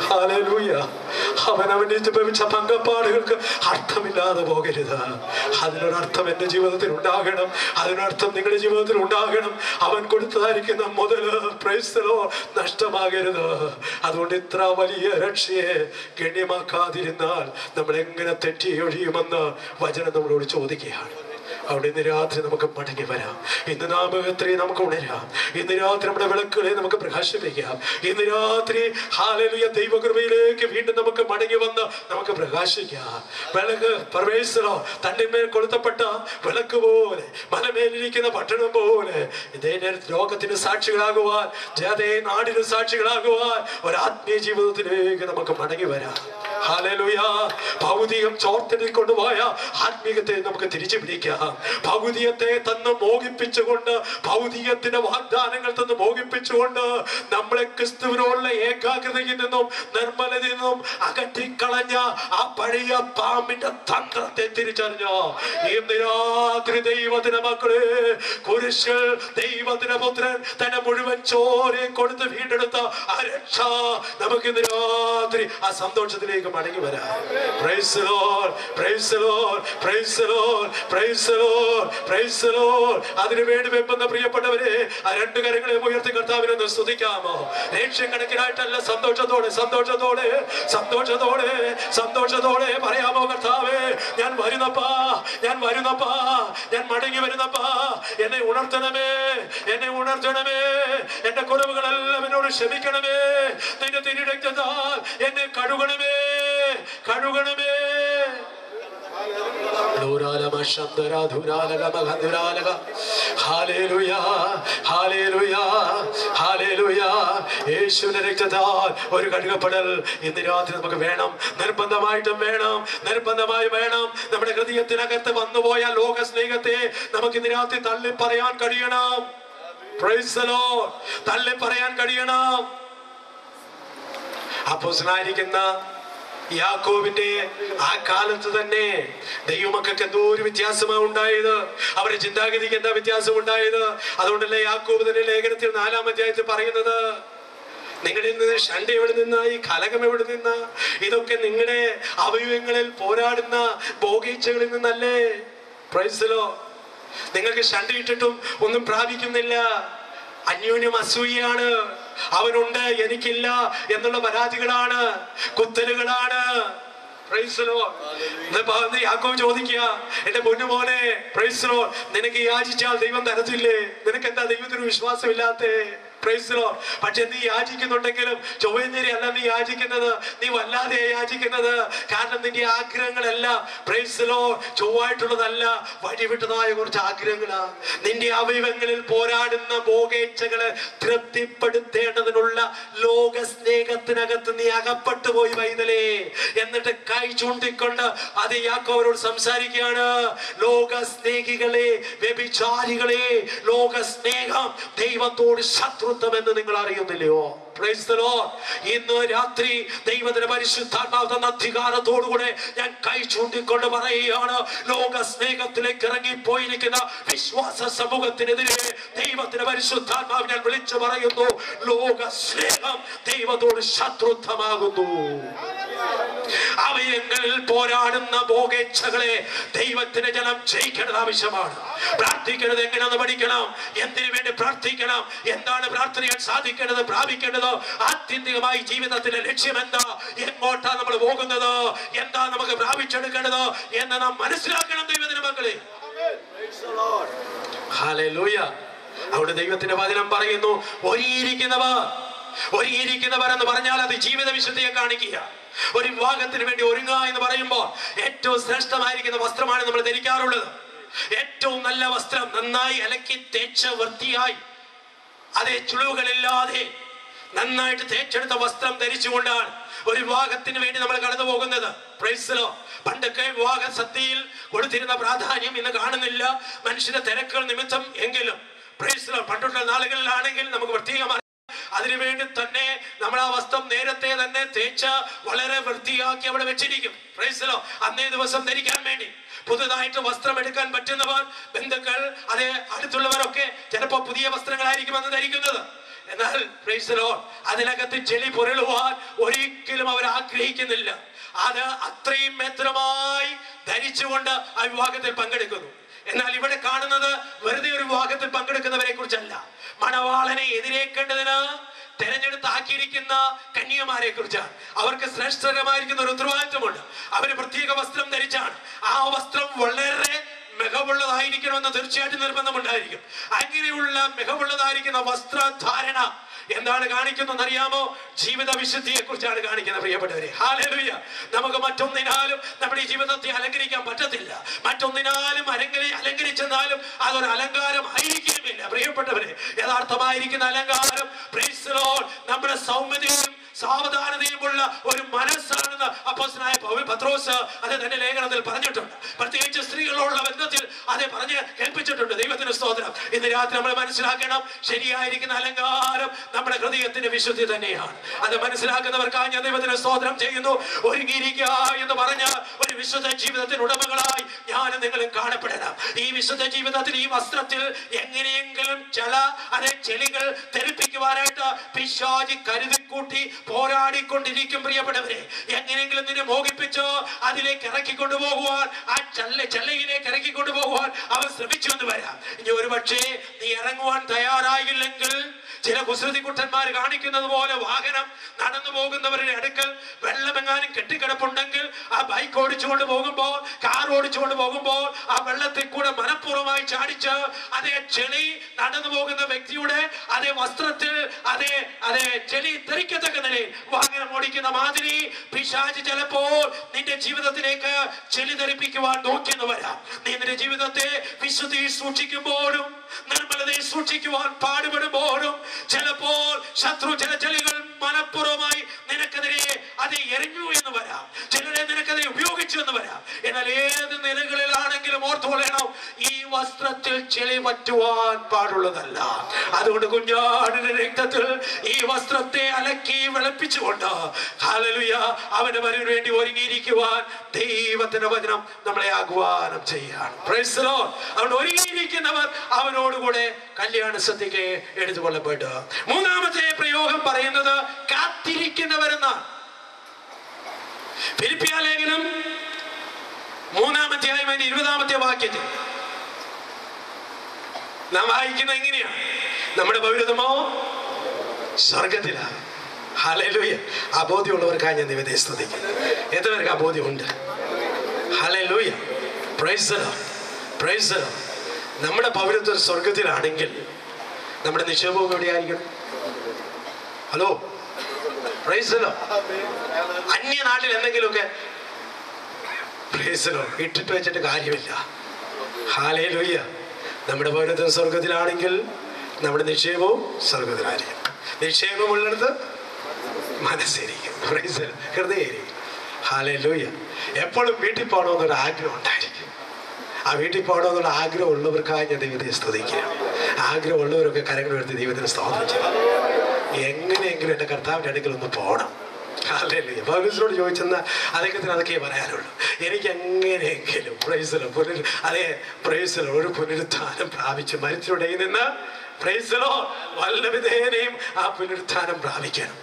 hallelujah. അവൻ അനുഭവിച്ച പങ്കപ്പാടുകൾക്ക് അർത്ഥമില്ലാതെ പോകരുത്. അതിനൊരർത്ഥം എൻ്റെ ജീവിതത്തിൽ ഉണ്ടാകണം. അതിനർത്ഥം നിങ്ങളുടെ ജീവിതത്തിൽ ഉണ്ടാകണം. അവൻ കൊടുത്തതായിരിക്കുന്ന മുതല് പ്രൈസ് ദി ലോർഡ് നഷ്ടമാകരുത്. അതുകൊണ്ട് ഇത്ര വലിയ രക്ഷയെ ഗണ്യമാക്കാതിരുന്നാൽ നമ്മൾ എങ്ങനെ തെറ്റിയൊഴിയുമെന്ന് വചനം നമ്മളോട് ചോദിക്കുകയാണ്. അവിടെ ഇന്ന് രാത്രി നമുക്ക് മടങ്ങി വരാം. ഇന്ന് നാമകത്രി നമുക്ക് ഉണരാം. ഇന്ന് രാത്രി നമ്മുടെ വിളക്കുകളെ നമുക്ക് പ്രകാശിപ്പിക്കാം. ഇന്ന് രാത്രി ഹല്ലേലൂയ ദൈവകൃപയിലേക്ക് വീണ്ടും നമുക്ക് മടങ്ങി വന്ന് നമുക്ക് പ്രകാശിക്കാം. വിളക്ക് പരമേശ്വരോ തണ്ടിന്മേൽ കൊളുത്തപ്പെട്ട വിളക്ക് പോലെ, മലമേലിരിക്കുന്ന പട്ടണം പോലെ ഇതേ ലോകത്തിന് സാക്ഷികളാകുവാൻ, ജാതേ നാടിന് സാക്ഷികളാകുവാൻ ഒരു ആത്മീയ ജീവിതത്തിലേക്ക് നമുക്ക് മടങ്ങി വരാം. ഹല്ലേലൂയ. ഭൗതികം ചോർത്തെടുക്കൊണ്ടുപോയ ആത്മീയത്തെ നമുക്ക് തിരിച്ചു പിടിക്കാം. ഭൗതികത്തെ തന്ന് മോഹിപ്പിച്ചുകൊണ്ട്, ഭൗതികത്തിന്റെ വാഗ്ദാനങ്ങൾ തന്ന് മോഹിപ്പിച്ചുകൊണ്ട് നമ്മളെ ക്രിസ്തുവിനോടുള്ള ഏകാഗ്രതയിൽ നിന്നും നിർമ്മലതയിൽ നിന്നും അകറ്റിക്കളഞ്ഞ ആ പഴയ പാമ്പിന്റെ തന്ത്രത്തെ തിരിച്ചറിഞ്ഞോ ഇന്ന് രാത്രി ദൈവത്തിന്റെ മക്കളെ, കുരിശിൽ ദൈവത്തിന്റെ പുത്രൻ തന്നെ മുഴുവൻ ചോരയെ കൊടുത്ത് വീണ്ടെടുത്ത ആ രക്ഷ നമുക്ക് ഇന്ന് രാത്രി ആ സന്തോഷത്തിലേക്ക് മടങ്ങി വരാം. Price the lord, praise the lord, praise the lord, praise the lord, praise the Lord. അതിനുവേണ്ടി വെമ്പുന്ന പ്രിയപ്പെട്ടവരെ, ആ 2 കരങ്ങളെ ഉയർത്തി കർത്താവിനെ ഒന്ന് സ്തുതിക്കാമോ? ലക്ഷക്കണക്കിനായിട്ടല്ല, സന്തോഷത്തോടെ സന്തോഷത്തോടെ സന്തോഷത്തോടെ സന്തോഷത്തോടെ പറയാമോ? കർത്താവേ, ഞാൻ വരുന്നപ്പാ, ഞാൻ വരുന്നപ്പാ, ഞാൻ മടങ്ങി വരുന്നപ്പാ, എന്നെ ഉണർത്തണമേ, എന്നെ ഉണർത്തണമേ, എന്റെ കുറവുകളെല്ലാം എന്നോട് ക്ഷമിക്കണമേ, നിന്റെ തിരുരക്തത്താൽ എന്നെ കഴുകണമേ, കഴുകണമേ. യേശുവിന്റെ രക്തത്താൽ ഒരു കഴുകപ്പെടൽ ഇന്ന് രാത്രി നമുക്ക് വേണം. നിർബന്ധമായിട്ടും വേണം, നിർബന്ധമായി വേണം. നമ്മുടെ ഹൃദയത്തിനകത്ത് വന്നുപോയ ലോക സ്നേഹത്തെ നമുക്ക് ഇന്ന് രാത്രി തള്ളി പറയാൻ കഴിയണം. Price the Lord. തള്ളി പറയാൻ കഴിയണം. അപ്പോസ്തലനായിരിക്കുന്ന യാക്കോബിന്റെ ആ കാലത്ത് തന്നെ ദൈവമക്കൾക്ക് എന്തോ ഒരു വ്യത്യാസമാണ് ഉണ്ടായത്. അവരുടെ ചിന്താഗതിക്ക് എന്താ വ്യത്യാസം ഉണ്ടായത്? അതുകൊണ്ടല്ലേ യാക്കോബ് തന്നെ ലേഖനത്തിൽ 4-ാം അധ്യായത്തിൽ പറയുന്നത്, നിങ്ങളിൽ നിന്ന് ഷണ്ട എവിടെ നിന്ന, ഈ കലകം എവിടെ നിന്ന, ഇതൊക്കെ നിങ്ങളുടെ അവയവങ്ങളിൽ പോരാടുന്ന ഭോഗീച്ചകളിൽ നിന്നല്ലേ? Praise the lord. നിങ്ങൾക്ക് ഷണ്ടയിട്ടിട്ടും ഒന്നും പ്രാപിക്കുന്നില്ല. അന്യോന്യം അസൂയയാണ്. അവനുണ്ട് എനിക്കില്ല എന്നുള്ള പരാതികളാണ്, കുത്തലുകളാണ്. Praise the lord. യാക്കോബ് ചോദിക്കുക, എന്റെ പൊന്നുമോനെ, പ്രൈസ് ദി ലോർഡ്, നിനക്ക് യാചിച്ചാൽ ദൈവം തരത്തില്ലേ? നിനക്ക് എന്താ ദൈവത്തിന് വിശ്വാസമില്ലാത്തേ? Price the Lord. പക്ഷെ നീ യാചിക്കുന്നുണ്ടെങ്കിലും ചൊവ്വേന്നേരി അല്ല നീ യാചിക്കുന്നത്, നീ വല്ലാതെ യാചിക്കുന്നത്. കാരണം നിന്റെ ആഗ്രഹങ്ങളെല്ലാം പ്രൈസ് ദി ലോർഡ് ചൊവ്വായിട്ടുള്ളതല്ല, വഴിവിട്ടതായ കുറച്ച് ആഗ്രഹങ്ങളാ. നിന്റെ അവയവങ്ങളിൽ പോരാടുന്ന ഭോഗേച്ഛകളെ തൃപ്തിപ്പെടുത്തേണ്ടതിനുള്ള ലോക സ്നേഹത്തിനകത്ത് നീ അകപ്പെട്ടു പോയി പൈതലേ. എന്നിട്ട് കൈ ചൂണ്ടിക്കൊണ്ട് അത് യാക്കോബോട് സംസാരിക്കുകയാണ്. ലോക സ്നേഹികളെ, വ്യഭിചാരികളെ, ലോക സ്നേഹം ദൈവത്തോട് ശത്രുത്വം എന്ന് നിങ്ങൾ അറിയുന്നില്ലയോ? Price the Lord. ഇന്ന് രാത്രി ദൈവത്തിന്റെ പരിശുദ്ധാത്മാവ് തന്ന അധികാരത്തോടുകൂടെ ഞാൻ കൈ ചൂണ്ടിക്കൊണ്ട് പറയുകയാണ്, ലോക സ്നേഹത്തിലേക്ക് ഇറങ്ങിപ്പോയിരിക്കുന്ന വിശ്വാസ സമൂഹത്തിനെതിരെ ദൈവത്തിന്റെ പരിശുദ്ധാത്മാവ് ഞാൻ വിളിച്ചു പറയുന്നു, ലോക സ്നേഹം ദൈവത്തോട് ശത്രുത്വമാകുന്നു. അവയങ്ങളിൽ പോരാടുന്ന ഭോഗേച്ഛകളെ ദൈവത്തിന്റെ ജനം ജയിക്കേണ്ടത് ആവശ്യമാണ്. പ്രാർത്ഥിക്കേണ്ടത് എങ്ങനെയാണെന്ന് പഠിക്കണം. എന്തിനു വേണ്ടി പ്രാർത്ഥിക്കണം? എന്താണ് പ്രാർത്ഥനയാൽ സാധിക്കേണ്ടത്, പ്രാപിക്കേണ്ടത്? ആത്യന്തികമായി ജീവിതത്തിന്റെ ലക്ഷ്യം എന്താ? എങ്ങോട്ടാ നമ്മൾ പോകുന്നത്? എന്താ നമുക്ക് പ്രാപിച്ചെടുക്കേണ്ടത് എന്ന് നാം മനസ്സിലാക്കണം ദൈവത്തിന്റെ മക്കളെ. ഹല്ലേലൂയ. അവിടെ ദൈവത്തിന്റെ വചനം പറയുന്നു, ഒരുങ്ങിയിരിക്കുന്നവർ എന്ന് പറഞ്ഞാൽ അത് ജീവിത വിശുദ്ധിയെ കാണിക്കുക. ഒരു വിവാഹത്തിന് വേണ്ടി ഒരുങ്ങുക എന്ന് പറയുമ്പോൾ ഏറ്റവും ശ്രേഷ്ഠമായിരിക്കുന്ന വസ്ത്രമാണ് നമ്മൾ ധരിക്കാറുള്ളത്. ഏറ്റവും നല്ല വസ്ത്രം നന്നായി അലക്കി തേച്ച് വൃത്തിയായി, അതേ ചുളിവുകളില്ലാതെ നന്നായിട്ട് തേച്ചെടുത്ത വസ്ത്രം ധരിച്ചുകൊണ്ടാണ് ഒരു വിവാഹത്തിന് വേണ്ടി നമ്മൾ കടന്നു പോകുന്നത്. Price the Lord. പണ്ടൊക്കെ വിവാഹ സദ്യയിൽ കൊടുത്തിരുന്ന പ്രാധാന്യം ഇന്ന് കാണുന്നില്ല, മനുഷ്യന്റെ തിരക്കുകൾ നിമിത്തം. എങ്കിലും പ്രൈസ് ദി ലോർഡ്, പണ്ടുള്ള നാളുകളിലാണെങ്കിൽ നമുക്ക് പ്രത്യേകമായി അതിനുവേണ്ടി തന്നെ നമ്മൾ ആ വസ്ത്രം നേരത്തെ തന്നെ തേച്ച് വളരെ വൃത്തിയാക്കി അവിടെ വെച്ചിരിക്കും. Praise the lord. അന്നേ ദിവസം ധരിക്കാൻ വേണ്ടി പുതുതായിട്ട് വസ്ത്രം എടുക്കാൻ പറ്റുന്നവർ, ബന്ധുക്കൾ, അതേ അടുത്തുള്ളവരൊക്കെ ചിലപ്പോൾ പുതിയ വസ്ത്രങ്ങളായിരിക്കും അന്ന് ധരിക്കുന്നത്. എന്നാൽ പ്രൈസ് ദി ലോർഡ്, അതിനകത്ത് ചെളി പുരളുവാൻ ഒരിക്കലും അവർ ആഗ്രഹിക്കുന്നില്ല. അത് അത്രയും മേത്രമായി ധരിച്ചുകൊണ്ട് ആ വിവാഹത്തിൽ പങ്കെടുക്കുന്നു. എന്നാൽ ഇവിടെ കാണുന്നത് വെറുതെ ഒരു വിവാഹത്തിൽ പങ്കെടുക്കുന്നവരെ കുറിച്ചല്ല, മണവാളനെ എതിരേക്കേണ്ടതിന് തെരഞ്ഞെടുത്താക്കിയിരിക്കുന്ന കന്യകമാരെ കുറിച്ചാണ്. അവർക്ക് ശ്രേഷ്ഠകരമായിരിക്കുന്ന ഒരു ഉത്തരവാദിത്വമുണ്ട്. അവര് പ്രത്യേക വസ്ത്രം ധരിച്ചാണ്. ആ വസ്ത്രം വളരെ മികവുള്ളതായിരിക്കണമെന്ന് തീർച്ചയായിട്ടും നിർബന്ധമുണ്ടായിരിക്കും. അങ്ങനെയുള്ള മികവുള്ളതായിരിക്കുന്ന വസ്ത്രധാരണ എന്താണ് കാണിക്കുന്നത് അറിയാമോ? ജീവിത വിശുദ്ധിയെ കുറിച്ചാണ് കാണിക്കുന്നത് പ്രിയപ്പെട്ടവരെ. ഹല്ലേലൂയ. നമുക്ക് മറ്റൊന്നിനാലും നമ്മുടെ ഈ ജീവിതത്തെ അലങ്കരിക്കാൻ പറ്റത്തില്ല. മറ്റൊന്നിനാലും അലങ്കരിച്ചെന്നാലും അതൊരു അലങ്കാരം ആയിരിക്കുമില്ല പ്രിയപ്പെട്ടവരെ. യഥാർത്ഥമായിരിക്കുന്ന അലങ്കാരം പ്രൈസ് ദി ലോർഡ് നമ്മുടെ സൗമ്യതയും സാവധാനതയുമുള്ള ഒരു മനസ്സാണെന്ന് അപ്പോസ്തലനായ പത്രോസ് അത് തന്റെ ലേഖനത്തിൽ പറഞ്ഞിട്ടുണ്ട്. പ്രത്യേകിച്ച് സ്ത്രീകളോടുള്ള ബന്ധത്തിൽ അത് പറഞ്ഞ് കേൾപ്പിച്ചിട്ടുണ്ട്. ദൈവത്തിന് സ്തോത്രം. ഇന്ന് രാത്രി നമ്മൾ മനസ്സിലാക്കണം, ശരിയായിരിക്കുന്ന അലങ്കാരം നമ്മുടെ ഹൃദയത്തിന്റെ വിശുദ്ധി തന്നെയാണ്. അത് മനസ്സിലാക്കുന്നവർക്കായി ഞാൻ ദൈവത്തിന് സ്തോത്രം ചെയ്യുന്നു. ഒരുങ്ങിയിരിക്കുക എന്ന് പറഞ്ഞ ഒരു വിശുദ്ധ ജീവിതത്തിന് ഉടമകളായി ഞാനും നിങ്ങളും കാണപ്പെടണം. ഈ വിശുദ്ധ ജീവിതത്തിൽ ഈ വസ്ത്രത്തിൽ എങ്ങനെയെങ്കിലും ചെളികൾ തെറിപ്പിക്കുവാനായിട്ട് പിശാചി കരുതിക്കൂട്ടി പോരാടിക്കൊണ്ടിരിക്കും പ്രിയപ്പെട്ടവരെ. എങ്ങനെയെങ്കിലും നിന്നെ മോഹിപ്പിച്ചോ അതിലേക്ക് ഇറക്കിക്കൊണ്ടു പോകുവാൻ, ആ ചെല്ലയിലേക്ക് ഇറക്കിക്കൊണ്ടു പോകുവാൻ അവർ ശ്രമിച്ചു എന്ന് വരാം. ഇനി ഒരു പക്ഷേ നീ ഇറങ്ങുവാൻ തയ്യാറായില്ലെങ്കിൽ ചില കുസൃതിക്കുട്ടന്മാർ കാണിക്കുന്നത് പോലെ വാഹനം നടന്നു പോകുന്നവരുടെ അടുക്കൽ വെള്ളമെങ്ങാനും കെട്ടിക്കിടപ്പുണ്ടെങ്കിൽ ആ ബൈക്ക് ഓടിച്ചുകൊണ്ട് പോകുമ്പോൾ, കാർ ഓടിച്ചുകൊണ്ട് പോകുമ്പോൾ ആ വെള്ളത്തിൽ കൂടെ മനഃപൂർവ്വമായി ചാടിച്ച് അതേ ചെളി നടന്നു പോകുന്ന വ്യക്തിയുടെ അതേ വസ്ത്രത്തിൽ അതേ ചെളി തെറിക്കത്തക്ക നിലയിൽ വാഹനം ഓടിക്കുന്ന മാതിരി പിശാച് ചിലപ്പോൾ നിന്റെ ജീവിതത്തിലേക്ക് ചെളി തെറിപ്പിക്കുവാൻ നോക്കിയെന്ന് വരാം. നീ നിന്റെ ജീവിതത്തെ വിശുദ്ധി സൂക്ഷിക്കുമ്പോഴും നിർമ്മലതയെ സൂക്ഷിക്കുവാൻ പാടുപെടുമ്പോഴും ചിലപ്പോൾ ശത്രു ചില ചെളികൾ മനഃപൂർവ്വമായി നിനക്കെതിരെ അത് എറിഞ്ഞു എന്ന് വരാം, ചിലരെ നിനക്കെതിരെ ഉപയോഗിച്ചു എന്ന് വരാം. എന്നാൽ ഏത് നിലകളിലാണെങ്കിലും ഓർത്തുകൊള്ളണം, ഈ വസ്ത്രത്തിൽ ചെളി പറ്റുവാൻ പാടുള്ളതല്ല. അതുകൊണ്ട് കുഞ്ഞാടിന്റെ രക്തത്തിൽ ഈ വസ്ത്രത്തെ അലക്കി വെളുപ്പിച്ചുകൊണ്ട് ഹല്ലേലൂയ അവന്റെ വരവിന് വേണ്ടി ഒരുങ്ങിയിരിക്കുവാൻ ദൈവത്തിന്റെ വചനം നമ്മളെ ആഹ്വാനം ചെയ്യാണ്. Price the Lord. അതുകൊണ്ട് ഒരുങ്ങിയിരിക്കുന്നവർ അവനോടുകൂടെ കല്യാണ സദ്യക്ക് എടുത്തുകൊള്ളപ്പെട്ടു. മൂന്നാമത്തെ പ്രയോഗം പറയുന്നത് കാത്തിരിക്കുന്നവരെന്നാണ്. ഫിലിപ്പിയ ലേഖനം 3-ാം 20-ാമത്തെ വാക്യത്തിൽ നാം വായിക്കുന്ന എങ്ങനെയാണ്? നമ്മുടെ പൗരത്വമോ സ്വർഗത്തിലാണ്. ഹല്ലേലൂയ. ആ ബോധ്യമുള്ളവർക്കായി ഞാൻ ദൈവത്തെ സ്തുതിക്കുന്നു. എത്രപേർക്ക് ആ ബോധ്യമുണ്ട്? ഹല്ലേലൂയ, praise the lord, praise the lord. നമ്മുടെ പൗരത്വം സ്വർഗത്തിലാണെങ്കിൽ നമ്മുടെ നിക്ഷേപവും എവിടെയായിരിക്കണം? Hello, praise the lord. അന്യനാട്ടിൽ എന്തെങ്കിലുമൊക്കെ പ്രൈസ് ദി ലോർഡ് ഇട്ടിട്ട് വെച്ചിട്ട് കാര്യമില്ല. ഹല്ലേലൂയ. നമ്മുടെ പൗരത്വം സ്വർഗത്തിലാണെങ്കിൽ നമ്മുടെ നിക്ഷേപവും സ്വർഗത്തിലായിരിക്കും. നിക്ഷേപമുള്ളിടത്ത് മനസ്സിരിക്കും, പ്രൈസ് ദി ലോർഡ്, ഹൃദയമായിരിക്കും. ഹല്ലേലൂയ. എപ്പോഴും വീട്ടിൽ പോകണമെന്നൊരു ആഗ്രഹം ഉണ്ടായിരിക്കും. ആ വീട്ടിൽ പോകണമെന്നുള്ള ആഗ്രഹം ഉള്ളവർക്കായി ഞാൻ ദൈവത്തെ സ്തുതിക്കുക. ആഗ്രഹമുള്ളവരൊക്കെ കരങ്ങളെടുത്ത് ദൈവത്തിന് സ്തോത്രം ചെയ്യും. എങ്ങനെയെങ്കിലും എൻ്റെ കർത്താവിൻ്റെ അടുക്കൽ ഒന്ന് പോകണം. ഹല്ലേലൂയ. പൗലോസിനോട് ചോദിച്ചെന്നാൽ അദ്ദേഹത്തിന് അതൊക്കെ പറയാനുള്ളൂ. എനിക്ക് എങ്ങനെയെങ്കിലും പ്രൈസ് ദി ലോർഡ്, അതേ പ്രൈസ് ദി ലോർഡ്, ഒരു പുനരുത്ഥാനം പ്രാപിച്ച് മരിച്ചവരുടെ നിന്ന് പ്രൈസ് ദി ലോർഡ് വല്ലവിധേനയും ആ പുനരുത്ഥാനം പ്രാപിക്കണം.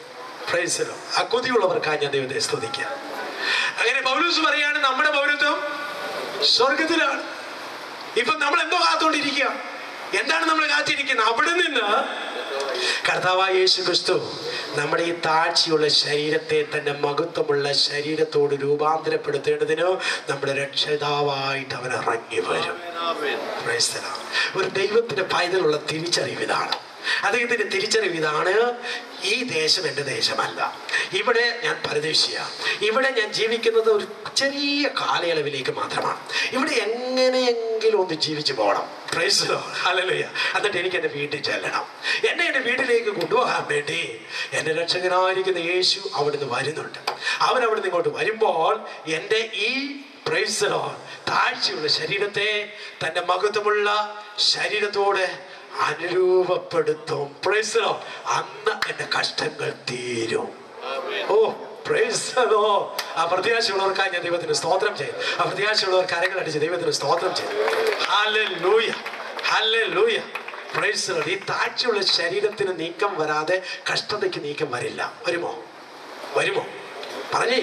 Praise the lord. ആ കൊതിയുള്ളവർക്കായി ഞാൻ ദൈവത്തെ സ്തുതിക്കുക. അങ്ങനെ പൗലോസ് പറയാണ് നമ്മുടെ പൗരത്വം സ്വർഗത്തിലാണ്. ഇപ്പൊ നമ്മൾ എന്തോ കാത്തുകൊണ്ടിരിക്കുക? എന്താണ് നമ്മൾ കാത്തിരിക്കുന്നത്? അവിടെ നിന്ന് കർത്താവായ യേശു ക്രിസ്തു നമ്മുടെ ഈ താഴ്ചയുള്ള ശരീരത്തെ തന്റെ മഹത്വമുള്ള ശരീരത്തോട് രൂപാന്തരപ്പെടുത്തേണ്ടതിന് നമ്മുടെ രക്ഷിതാവായിട്ട് അവൻ ഇറങ്ങി വരും. ഒരു ദൈവത്തിന്റെ പൈതലുള്ള തിരിച്ചറിവ് ഇതാണ്. അദ്ദേഹത്തിന്റെ തിരിച്ചറിവ് ഇതാണ്: ഈ ദേശം എൻ്റെ ദേശമല്ല, ഇവിടെ ഞാൻ പരദേശിയാണ്, ഇവിടെ ഞാൻ ജീവിക്കുന്നത് ഒരു ചെറിയ കാലയളവിലേക്ക് മാത്രമാണ്, ഇവിടെ എങ്ങനെയെങ്കിലും ഒന്ന് ജീവിച്ചു പോകണം. Price the lord, hallelujah. എന്നിട്ട് എനിക്ക് എൻ്റെ വീട്ടിൽ ചെല്ലണം. എന്നെ എൻ്റെ വീട്ടിലേക്ക് കൊണ്ടുപോകാൻ വേണ്ടി എൻ്റെ രക്ഷകനായിരിക്കുന്ന യേശു അവിടുന്ന് വരുന്നുണ്ട്. അവൻ അവിടുന്ന് ഇങ്ങോട്ട് വരുമ്പോൾ എൻ്റെ ഈ പ്രൈസ് ദി ലോർഡ് താഴ്ചയുള്ള ശരീരത്തെ തൻ്റെ മഹത്വമുള്ള ശരീരത്തോടെ അനുരൂപപ്പെടുത്തും. Praise the lord. അന്ന് എൻ്റെ കഷ്ടങ്ങൾ തീരും. ഓ പ്രൈസ് ദി ലോർഡ്. ആ പ്രത്യാശയുള്ളവർക്കായി ഞാൻ ദൈവത്തിന് സ്തോത്രം ചെയ്യും. ആ പ്രത്യാശയുള്ളവർ കരങ്ങൾ അടിച്ച് ദൈവത്തിന് സ്തോത്രം ചെയ്യും. Hallelujah, hallelujah, praise the Lord. ഈ താഴ്ചയുള്ള ശരീരത്തിന് നീക്കം വരാതെ കഷ്ടതയ്ക്ക് നീക്കം വരില്ല. വരുമോ? വരുമോ? പറഞ്ഞേ.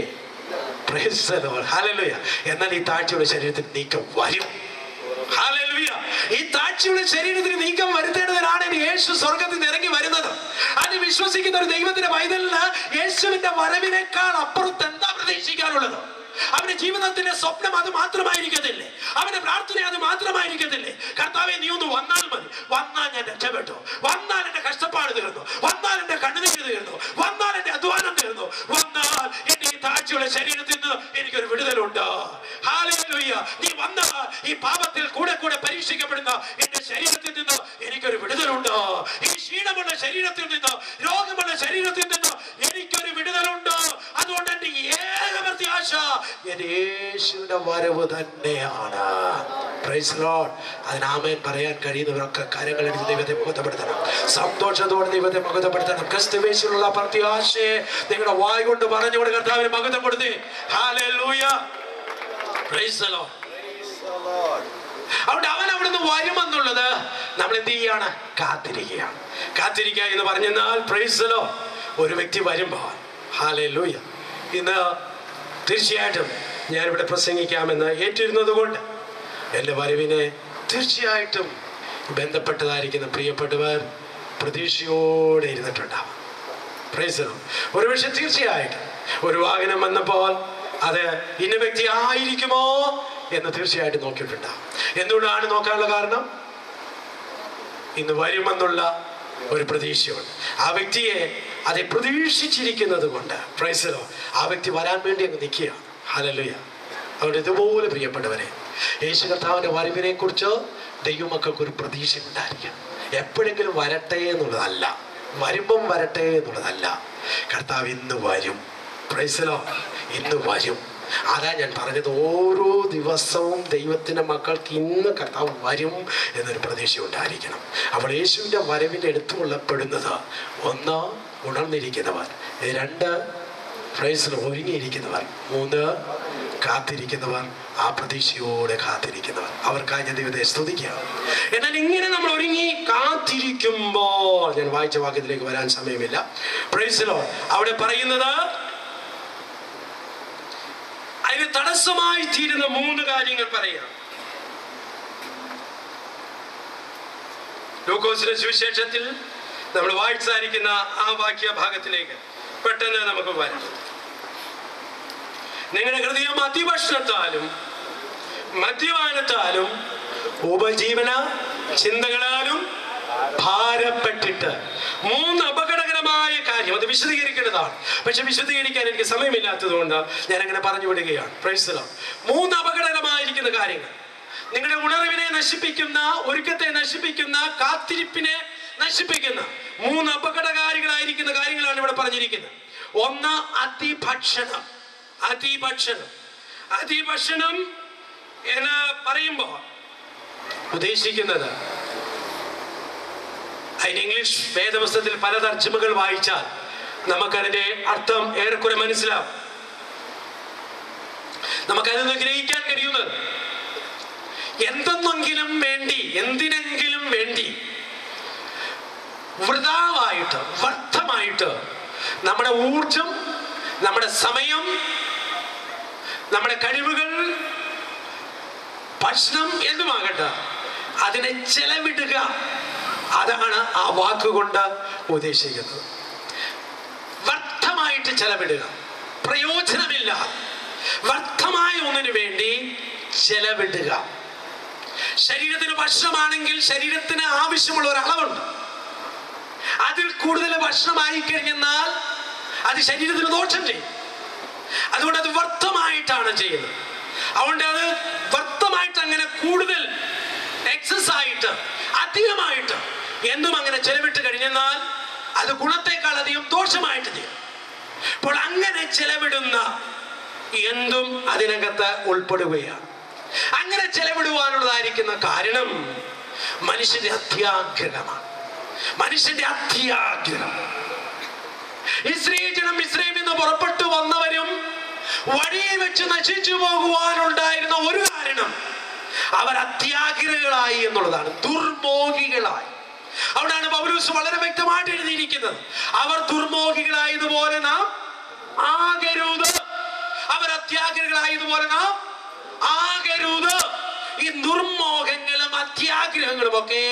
Price the lord, hallelujah. എന്നാൽ ഈ താഴ്ചയുള്ള ശരീരത്തിന് നീക്കം വരും. ഹല്ലേലൂയ. ഈ താഴ്ചയുള്ള ശരീരത്തിന് നീക്കം വരുത്തേണ്ടതിനാണ് യേശു സ്വർഗത്തിൽ നിന്ന് ഇറങ്ങി വരുന്നത്. അത് വിശ്വസിക്കുന്ന ഒരു ദൈവത്തിന്റെ പൈതലിന് യേശുവിന്റെ വരവിനേക്കാൾ അപ്പുറത്ത് എന്താ പ്രതീക്ഷിക്കാനുള്ളത്? അവന്റെ ജീവിതത്തിന്റെ സ്വപ്നം അത് മാത്രമായിരിക്കത്തില്ലേ? അവന്റെ പ്രാർത്ഥന അത് മാത്രമായിരിക്കത്തില്ലേ? കർത്താവേ, നീ ഒന്ന് വന്നാൽ മതി. വന്നാൽ ഞാൻ രക്ഷപ്പെട്ടു. വന്നാൽ എന്റെ കഷ്ടപ്പാട് തീർന്നു. വന്നാൽ എന്റെ കണ്ണുനീര് തീർന്നു. വന്നാൽ എന്റെ അധ്വാനം തീർന്നു. വന്നാൽ എന്റെ ഈ താഴ്ചയുള്ള ശരീരത്തിൽ നിന്ന് എനിക്കൊരു വിടുതലുണ്ട്. ഹല്ലേലൂയ. നീ വന്നാൽ ഈ പാപത്തിൽ കൂടെ കൂടെ പരീക്ഷിക്കപ്പെടുന്ന എന്റെ ശരീരത്തിൽ നിന്ന് എനിക്കൊരു വിടുതലുണ്ട്. ഈ ക്ഷീണമുള്ള ശരീരത്തിൽ നിന്ന്, രോഗമുള്ള ശരീരത്തിൽ നിന്ന് എനിക്കൊരു വിടുതലുണ്ട്. അതുകൊണ്ട് എന്റെ ഏക പ്രത്യാശ എന്റെ യേശുവിന്റെ വരവ് തന്നെയാണ്. Price the Lord. അതിന് ആമേൻ പറയാൻ കഴിയുന്നവരൊക്കെ കരങ്ങളെടുത്ത് ദൈവത്തെ മഹത്വപ്പെടുത്തണം. സന്തോഷത്തോടെ ദൈവത്തെ മഹത്വപ്പെടുത്തണം. ക്രിസ്തുയേശുവിലുള്ള പ്രത്യാശയെ നിങ്ങളുടെ വായ് കൊണ്ട് പറഞ്ഞുകൊണ്ട് കർത്താവിന് മഹത്വം കൊടുത്തേ. Hallelujah, praise the Lord. അതുകൊണ്ട് അവൻ അവിടുന്ന് വരുമെന്നുള്ളത് നമ്മൾ എന്ത് ചെയ്യാണ്? കാത്തിരിക്കുകയാണ്. കാത്തിരിക്കുക എന്ന് പറഞ്ഞാൽ പ്രൈസ് ദി ലോർഡ്, ഒരു വ്യക്തി വരുമ്പോൾ ഹല്ലേലൂയ. ഇന്ന് തീർച്ചയായിട്ടും ഞാനിവിടെ പ്രസംഗിക്കാമെന്ന് ഏറ്റിരുന്നത് കൊണ്ട് എൻ്റെ വരവിനെ തീർച്ചയായിട്ടും ബന്ധപ്പെട്ടതായിരിക്കുന്ന പ്രിയപ്പെട്ടവർ പ്രതീക്ഷയോടെ ഇരുന്നിട്ടുണ്ടാവും. Price the Lord. ഒരു പക്ഷേ തീർച്ചയായിട്ടും ഒരു വാഹനം വന്നപ്പോൾ അത് ഇന്ന വ്യക്തി ആയിരിക്കുമോ എന്ന് തീർച്ചയായിട്ടും നോക്കിയിട്ടുണ്ടാവും. എന്തുകൊണ്ടാണ് നോക്കാനുള്ള കാരണം? ഇന്ന് വരുമെന്നുള്ള ഒരു പ്രതീക്ഷയുണ്ട്. ആ വ്യക്തിയെ അതെ പ്രതീക്ഷിച്ചിരിക്കുന്നത് കൊണ്ട് പ്രൈസ് ദി ലോർഡ് ആ വ്യക്തി വരാൻ വേണ്ടി അങ്ങ് നിൽക്കുക. ഹല്ലേലൂയ. അതുകൊണ്ട് ഇതുപോലെ പ്രിയപ്പെട്ടവരെ, യേശു കർത്താവിൻ്റെ വരവിനെ കുറിച്ച് ദൈവമക്കൾക്ക് ഒരു പ്രതീക്ഷ ഉണ്ടായിരിക്കണം. എപ്പോഴെങ്കിലും വരട്ടെ എന്നുള്ളതല്ല, വരുമ്പം വരട്ടെ എന്നുള്ളതല്ല. കർത്താവ് ഇന്ന് വരും. Price the Lord. ഇന്ന് വരും. അതാ ഞാൻ പറഞ്ഞത്, ഓരോ ദിവസവും ദൈവത്തിൻ്റെ മക്കൾക്ക് ഇന്ന് കർത്താവ് വരും എന്നൊരു പ്രതീക്ഷ ഉണ്ടായിരിക്കണം. അപ്പോൾ യേശുവിൻ്റെ വരവിൻ്റെ എടുത്തുകൊള്ളപ്പെടുന്നത് ഒന്ന് ഉണർന്നിരിക്കുന്നവർ, രണ്ട് പ്രൈസിൽ ഒരുങ്ങിയിരിക്കുന്നവർ, മൂന്ന് കാത്തിരിക്കുന്നവർ, ആ പ്രതീക്ഷയോടെ കാത്തിരിക്കുന്നവർ. അവർക്കായി ഞാൻ ദൈവത്തെ സ്തുതിക്കുക. എന്നാൽ ഇങ്ങനെ നമ്മൾ ഒരുങ്ങി കാത്തിരിക്കുമ്പോൾ, ഞാൻ വായിച്ച വാക്യത്തിലേക്ക് വരാൻ സമയമില്ല. Price the Lord. അവിടെ പറയുന്നത് അതിന് തടസ്സമായി തീരുന്ന മൂന്ന് കാര്യങ്ങൾ പറയാം. ലൂക്കോസിന്റെ സുവിശേഷത്തിൽ നമ്മൾ വായിച്ചായിരിക്കുന്ന ആ വാക്യ ഭാഗത്തിലേക്ക് പെട്ടെന്ന് നമുക്ക് വരാം. നിങ്ങളുടെ ഹൃദയം അതിഭക്ഷണത്താലും മദ്യപാനത്താലും ഉപജീവന ചിന്തകളാലും ഭാരപ്പെട്ടിട്ട്. 3 അപകടകരമായ കാര്യം. അത് വിശദീകരിക്കേണ്ടതാണ്, പക്ഷെ വിശദീകരിക്കാൻ എനിക്ക് സമയമില്ലാത്തത് കൊണ്ട് ഞാൻ അങ്ങനെ പറഞ്ഞു വിടുകയാണ്. Price the Lord. 3 അപകടകരമായിരിക്കുന്ന കാര്യങ്ങൾ, നിങ്ങളുടെ ഉണർവിനെ നശിപ്പിക്കുന്ന, ഒരുക്കത്തെ നശിപ്പിക്കുന്ന, കാത്തിരിപ്പിനെ നശിപ്പിക്കുന്ന 3 അപകടകാരികളായിരിക്കുന്ന കാര്യങ്ങളാണ് ഇവിടെ പറഞ്ഞിരിക്കുന്നത്. ഒന്ന്, അതിഭക്ഷണം. അതിഭക്ഷണം എന്ന് പറയുമ്പോൾ ഉദ്ദേശിക്കുന്നത്, അതിന് ഇംഗ്ലീഷ് വേദപുസ്തകത്തിൽ പല തർജ്ജമകൾ വായിച്ചാൽ നമുക്കതിന്റെ അർത്ഥം ഏറെക്കുറെ മനസ്സിലാവും. നമുക്കതൊന്ന് ഗ്രഹിക്കാൻ കഴിയുന്നത്, എന്തിനെങ്കിലും വേണ്ടി വൃഥാവായിട്ട്, വ്യർത്ഥമായിട്ട് നമ്മുടെ ഊർജം, നമ്മുടെ സമയം, നമ്മുടെ കഴിവുകൾ, ഭക്ഷണം എന്തുമാകട്ടെ, അതിനെ ചെലവിടുക. അതാണ് ആ വാക്കുകൊണ്ട് ഉദ്ദേശിക്കുന്നത്. വ്യർത്ഥമായിട്ട് ചെലവിടുക, പ്രയോജനമില്ല, വ്യർത്ഥമായ ഒന്നിനു വേണ്ടി ചെലവിടുക. ശരീരത്തിന് ഭക്ഷണമാണെങ്കിൽ ശരീരത്തിന് ആവശ്യമുള്ള ഒരു അളവുണ്ട്. അതിൽ കൂടുതൽ ഭക്ഷണമായി കഴിഞ്ഞാൽ അത് ശരീരത്തിന് ദോഷം ചെയ്യും. അതുകൊണ്ട് അത് വ്യർത്ഥമായിട്ടാണ് ചെയ്യുന്നത്. അതുകൊണ്ട് അത് വ്യർത്ഥമായിട്ട്, അങ്ങനെ കൂടുതൽ എക്സസ് ആയിട്ട്, അധികമായിട്ട് എന്തും അങ്ങനെ ചെലവിട്ട് കഴിഞ്ഞാൽ അത് ഗുണത്തെക്കാൾ അധികം ദോഷമായിട്ട് ചെയ്യും. അപ്പോൾ അങ്ങനെ ചെലവിടുന്ന എന്തും അതിനകത്ത് ഉൾപ്പെടുകയാണ്. അങ്ങനെ ചെലവിടുവാനുള്ളതായിരിക്കുന്ന കാരണം മനുഷ്യന്റെ അത്യാഗ്രഹമാണ്. ഇസ്രായേൽ മിസ്രയീമിൽ നിന്ന് പുറപ്പെട്ടു വന്നവരും വഴിയിൽ വെച്ച് നശിച്ചു പോകുവാനുണ്ടായിരുന്ന ഒരു കാരണം അവർ അത്യാഗ്രഹികളായി എന്നുള്ളതാണ്, ദുർമോഹികളായി. അവിടെയാണ് പൗലോസ് വളരെ വ്യക്തമായിട്ട് എഴുതിയിരിക്കുന്നത്, അവർ ദുർമോഹികളായതുപോലെ നാം ആകരുത്. അവർ അത്യാഗ്രഹികളായതുപോലെ നാം ആകരുത്. ഈ ദുർമോഹങ്ങളും അത്യാഗ്രഹങ്ങളും ഒക്കെ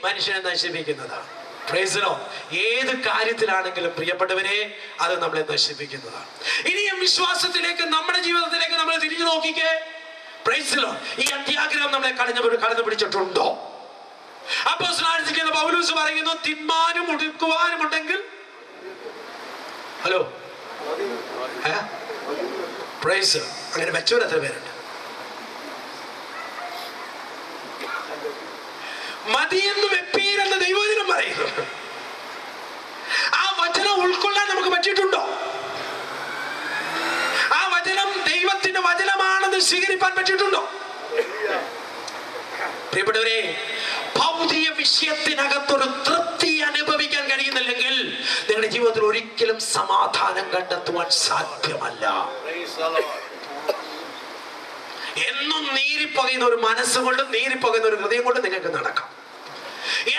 മനുഷ്യനെ നശിപ്പിക്കുന്നതാണ്. Price the Lord. ഏത് കാര്യത്തിലാണെങ്കിലും പ്രിയപ്പെട്ടവരെ, അത് നമ്മളെ നശിപ്പിക്കുന്നതാണ്. ഇനിയും വിശ്വാസത്തിലേക്ക്, നമ്മുടെ ജീവിതത്തിലേക്ക് നമ്മൾ തിരിഞ്ഞു നോക്കിക്കേ. Price the Lord. ഈ അത്യാഗ്രഹം നമ്മളെ കടന്നു പിടിച്ചിട്ടുണ്ടോ? അപ്പോസ്തലനായിരിക്കുന്ന പൗലോസ് പറയുന്നു, തിന്മാനും ഒടുക്കുവാനും ഉണ്ടെങ്കിൽ, ഹലോ, പ്രൈസ്, അങ്ങനെ വെച്ചവർ എത്ര പേരുണ്ട്? മതിയെന്ന് വെപ്പീരെന്ന് ദൈവവചനം പറയുന്നു. ആ വചനം ഉൾക്കൊള്ളാൻ നമുക്ക് പറ്റിയിട്ടുണ്ടോ? ആ വചനം ദൈവത്തിന്റെ വചനമാണെന്ന് സ്വീകരിക്കാൻ പറ്റിയിട്ടുണ്ടോ? പ്രിയപ്പെട്ടവരെ, ഭൗതിക വിഷയത്തിനകത്തൊരു തൃപ്തി അനുഭവിക്കാൻ കഴിയുന്നില്ലെങ്കിൽ നിങ്ങളുടെ ജീവിതത്തിൽ ഒരിക്കലും സമാധാനം കണ്ടെത്തുവാൻ സാധ്യമല്ല. എന്നും നീരിപ്പകയുന്ന ഒരു മനസ്സുകൊണ്ടും നീരിപ്പകയുന്ന ഒരു ഹൃദയം കൊണ്ടും നിങ്ങൾക്ക് നടക്കാം.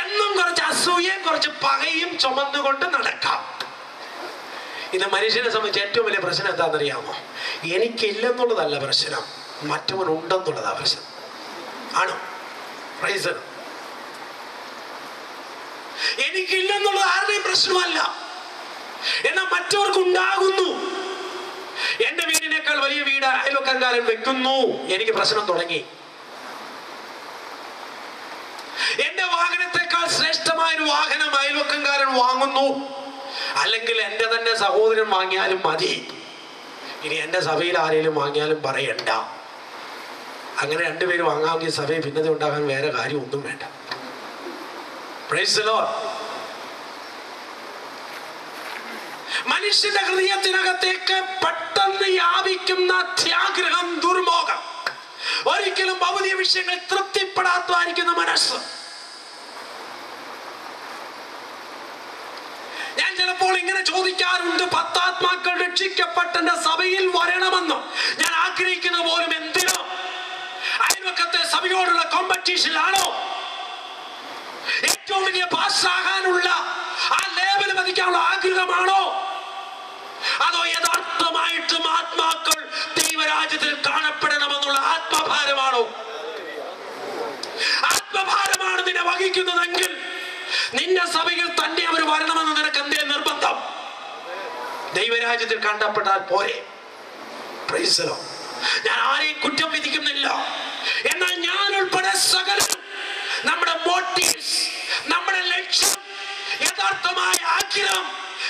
എന്നും കുറച്ച് അസൂയയും കുറച്ച് പകയും ചുമന്നുകൊണ്ട് നടക്കാം. ഇത് മനുഷ്യനെ സംബന്ധിച്ച് ഏറ്റവും വലിയ പ്രശ്നം എന്താണെന്നറിയാമോ? എനിക്കില്ലെന്നുള്ളതല്ല പ്രശ്നം, മറ്റവൻ ഉണ്ടെന്നുള്ളതാ പ്രശ്നം. ആണോ? പ്രൈസ്. എനിക്കില്ലെന്നുള്ളത് ആരുടെയും പ്രശ്നമല്ല, എന്നാൽ മറ്റവർക്ക് ഉണ്ടാകുന്നു. എന്റെ വീടിനേക്കാൾ വലിയ വീട് അയൽവക്കംകാരൻ വെക്കുന്നു, എനിക്ക് പ്രശ്നം തുടങ്ങി. എന്റെ വാഹനത്തെക്കാൾ ശ്രേഷ്ഠമായൊരു വാഹനം അയൽവക്കംകാരൻ വാങ്ങുന്നു, അല്ലെങ്കിൽ എന്റെ തന്നെ സഹോദരൻ വാങ്ങിയാലും മതി, ഇനി എന്റെ സഭയിൽ ആരെങ്കിലും വാങ്ങിയാലും പറയണ്ട. അങ്ങനെ രണ്ടുപേരും വാങ്ങാമെങ്കിൽ സഭയിൽ ഭിന്നത ഉണ്ടാകാൻ വേറെ കാര്യം ഒന്നും വേണ്ട. Price the Lord. മനുഷ്യന്റെ ഹൃദയത്തിനകത്തേക്ക് പെട്ടെന്ന് വ്യാപിക്കുന്ന അത്യാഗ്രഹം, ദുർമോഹം, ഒരിക്കലും ഭൗതിക വിഷയങ്ങൾ തൃപ്തിപ്പെടാത്തതായിരിക്കുന്ന മനസ്സ്. ഞാൻ ചിലപ്പോൾ ഇങ്ങനെ ചോദിക്കാറുണ്ട്, 10 ആത്മാക്കൾ രക്ഷിക്കപ്പെട്ട സഭയിൽ വരണമെന്ന് ഞാൻ ആഗ്രഹിക്കുന്ന പോലും എന്തിനോ? അയൽവക്കത്തെ സഭയോടുള്ള കോമ്പറ്റീഷനിലാണോ? ഏറ്റവും വലിയ പാസ്സാകാനുള്ള ആ ലേബൽ പതിക്കാനുള്ള ആഗ്രഹമാണോ? അതോ യഥാർത്ഥമായിട്ടും ആത്മാക്കൾ ദൈവരാജ്യത്തിൽ കാണപ്പെടണമെന്നുള്ള ആത്മഭാരമാണോ? ആത്മഭാരമാണ് നിന്നെ വഹിക്കുന്നതെങ്കിൽ നിന്റെ സഭയിൽ തന്നെ അവർ വരണമെന്ന് നിനക്ക് എന്തേ നിർബന്ധം? ദൈവരാജ്യത്തിൽ കാണപ്പെട്ടാൽ പോരെ? Price the Lord. ഞാൻ ആരെയും കുറ്റം വിധിക്കുന്നില്ല. എന്നാൽ ഞാൻ ഉൾപ്പെടെ സകലരും നമ്മുടെ മോട്ടീവ്സ്, നമ്മുടെ ലക്ഷ്യം, യഥാർത്ഥമായ ആഗ്രഹം,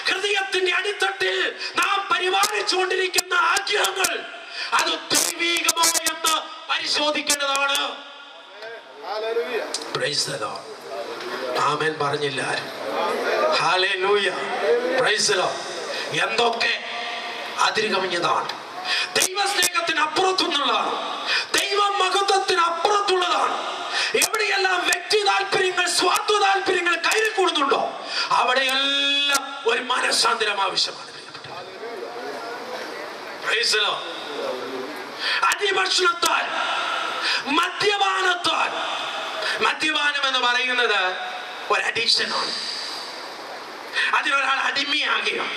ഹൃദയത്തിന്റെ അടിത്തട്ടിൽ നാം പരിപാലിച്ചുകൊണ്ടിരിക്കുന്ന ആഗ്രഹങ്ങൾ അത് ദൈവികമോ എന്ന് പരിശോധിക്കേണ്ടതാണ്. Praise the lord. ആമേൻ പറഞ്ഞില്ല ആരും? ഹല്ലേലൂയ. Praise the lord. എന്തൊക്കെ അതിരുകവിഞ്ഞതാണ്, ദൈവസ്നേഹത്തിന് അപ്പുറത്തുനിന്നുള്ളതാണ്, ദൈവ മഹത്വത്തിന് അപ്പുറത്തുള്ളതാണ്. എവിടെയെല്ലാം വ്യക്തി താല്പര്യങ്ങൾ, സ്വാർത്ഥ താല്പര്യങ്ങൾ കയറി കൂടുന്നുണ്ടോ അവിടെയെല്ലാം ഒരു മനസ്സാന്തരം ആവശ്യമാണ്. അതിഭക്ഷണത്താൽ, മദ്യപാനത്താൽ, മദ്യപാനം എന്ന് പറയുന്നത് ഒരു അഡിക്ഷനാണ്. അതിനൊരാൾ അടിമയാകുകയാണ്.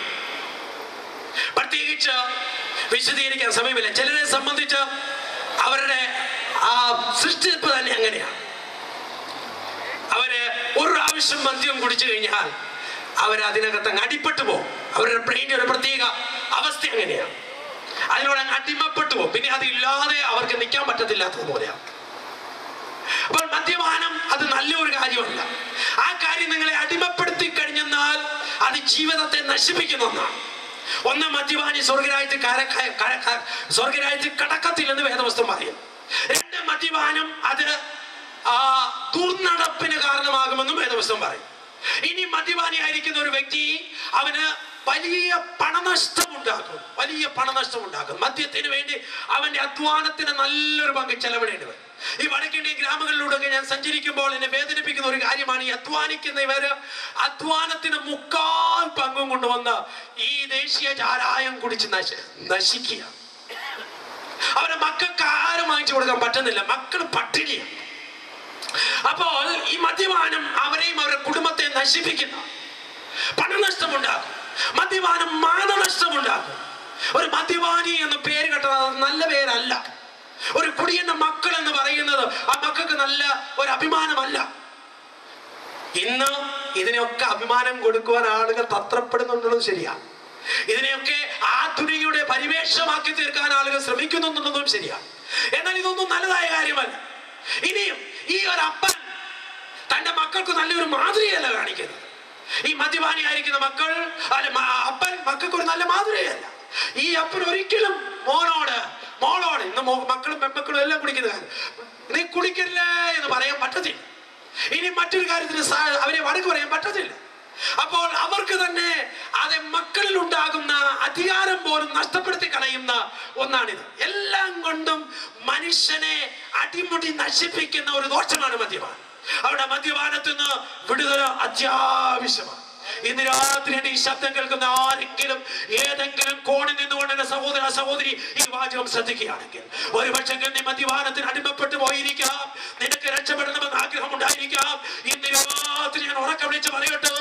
പ്രത്യേകിച്ച് വിശദീകരിക്കാൻ സമയമില്ല. ചിലരെ സംബന്ധിച്ച് അവരുടെ ആ സൃഷ്ടിപ്പ് തന്നെ അങ്ങനെയാണ്. അവര് ഒരു പ്രാവശ്യം മദ്യം കുടിച്ചു കഴിഞ്ഞാൽ അവരതിനകത്ത് അങ്ങ് അടിപ്പെട്ടു പോകും. അവരുടെ ബ്രെയിനിന്റെ ഒരു പ്രത്യേക അവസ്ഥ അങ്ങനെയാണ്. അതിനോട് അങ്ങ് അടിമപ്പെട്ടു പോകും. പിന്നെ അതില്ലാതെ അവർക്ക് നിൽക്കാൻ പറ്റത്തില്ലാത്തതുപോലെയാണ്. അപ്പോൾ മദ്യപാനം അത് നല്ലൊരു കാര്യമല്ല. ആ കാര്യം നിങ്ങളെ അടിമപ്പെടുത്തി കഴിഞ്ഞെന്നാൽ അത് ജീവിതത്തെ നശിപ്പിക്കുന്ന ഒന്നാണ്. ഒന്ന്, മദ്യപാനി സ്വർഗരാജ്യത്തിൽ കടക്കത്തില്ലെന്ന് വേദവസ്തു പറയും. രണ്ട്, മദ്യപാനം അത് ദുർനടപ്പിന് കാരണമാകുമെന്നും വേദവസ്തു പറയും. ഇനി മദ്യപാനി ആയിരിക്കുന്ന ഒരു വ്യക്തി അവന് വലിയ പണനഷ്ടമുണ്ടാക്കും, വലിയ പണനഷ്ടമുണ്ടാക്കും. മദ്യത്തിന് വേണ്ടി അവന്റെ അധ്വാനത്തിന് നല്ലൊരു പങ്ക് ചെലവിടേണ്ടി വരും. ഈ വടക്കേന്ത്യൻ ഗ്രാമങ്ങളിലൂടെ ഞാൻ സഞ്ചരിക്കുമ്പോൾ എന്നെ വേദനിപ്പിക്കുന്ന ഒരു കാര്യമാണ്, ഈ അധ്വാനിക്കുന്ന ഇവര് അധ്വാനത്തിന് 3/4 പങ്കും കൊണ്ടുവന്ന് ഈ ദേശീയ ചാരായം കുടിച്ച് നശിക്കുക. അവരെ മക്കൾക്ക് ആഹാരം വാങ്ങിച്ചു കൊടുക്കാൻ പറ്റുന്നില്ല, മക്കൾ പട്ടിണിയാണ്. അപ്പോൾ ഈ മദ്യപാനം അവരെയും അവരുടെ കുടുംബത്തെ നശിപ്പിക്കുന്ന, പണനഷ്ടമുണ്ടാക്കും. മദ്യപാനം മാനനഷ്ടമുണ്ടാക്കും. ഒരു മദ്യപാനി എന്ന പേര് കേട്ടത് നല്ല പേരല്ല. ഒരു കുടിയന്റെ മക്കൾ എന്ന് പറയുന്നത് ആ മക്കൾക്ക് നല്ല ഒരു അഭിമാനമല്ല. ഇന്ന് ഇതിനെയൊക്കെ അഭിമാനം കൊടുക്കുവാൻ ആളുകൾ തത്രപ്പെടുന്നുണ്ടെന്നത് ശരിയാണ്. ഇതിനെയൊക്കെ ആധുനികയുടെ പരിവേഷമാക്കി തീർക്കാൻ ആളുകൾ ശ്രമിക്കുന്നുണ്ടെന്നതും ശരിയാണ്. എന്നാൽ ഇതൊന്നും നല്ലതായ കാര്യമല്ല. ഇനിയും ഈ ഒരു അപ്പൻ തന്റെ മക്കൾക്ക് നല്ലൊരു മാതൃകയല്ല കാണിക്കുന്നത്. ഈ മദ്യപാനി ആയിരിക്കുന്ന മക്കൾ അപ്പൻ മക്കൾക്ക് ഒരു നല്ല മാതൃകയല്ല. ഈ അപ്പൻ ഒരിക്കലും മോളോട് ഇന്ന് മക്കളും പെൺമക്കളും എല്ലാം കുടിക്കുന്നത് നീ കുടിക്കല്ലേ എന്ന് പറയാൻ പറ്റത്തില്ല. ഇനി മറ്റൊരു കാര്യത്തിന് അവരെ വഴക്ക് പറയാൻ പറ്റത്തില്ല. അപ്പോൾ അവർക്ക് തന്നെ അത് മക്കളിൽ ഉണ്ടാകുന്ന അധികാരം പോലും നഷ്ടപ്പെടുത്തി കളയുന്ന ഒന്നാണിത്. എല്ലാം കൊണ്ടും മനുഷ്യനെ അടിമുടി നശിപ്പിക്കുന്ന ഒരു ദോഷമാണ് മദ്യപാനം. അവിടെ മദ്യപാനത്തിൽ നിന്ന് വിടുതൽ അത്യാവശ്യമാണ്. ഇന്ന് രാത്രി ഈ ശബ്ദം കേൾക്കുന്ന ആരെങ്കിലും ഏതെങ്കിലും കോണിൽ നിന്നുകൊണ്ട് എന്റെ സഹോദര സഹോദരി ഈ വാചകം ശ്രദ്ധിക്കുകയാണെങ്കിൽ, ഒരുപക്ഷെ നീ മദ്യപാനത്തിന് അടിമപ്പെട്ടു പോയിരിക്കാം, നിനക്ക് രക്ഷപ്പെടണമെന്ന് ആഗ്രഹം ഉണ്ടായിരിക്കാം. ഇന്ന് രാത്രി ഞാൻ ഉറക്കം വിളിച്ച് പറയട്ടെ,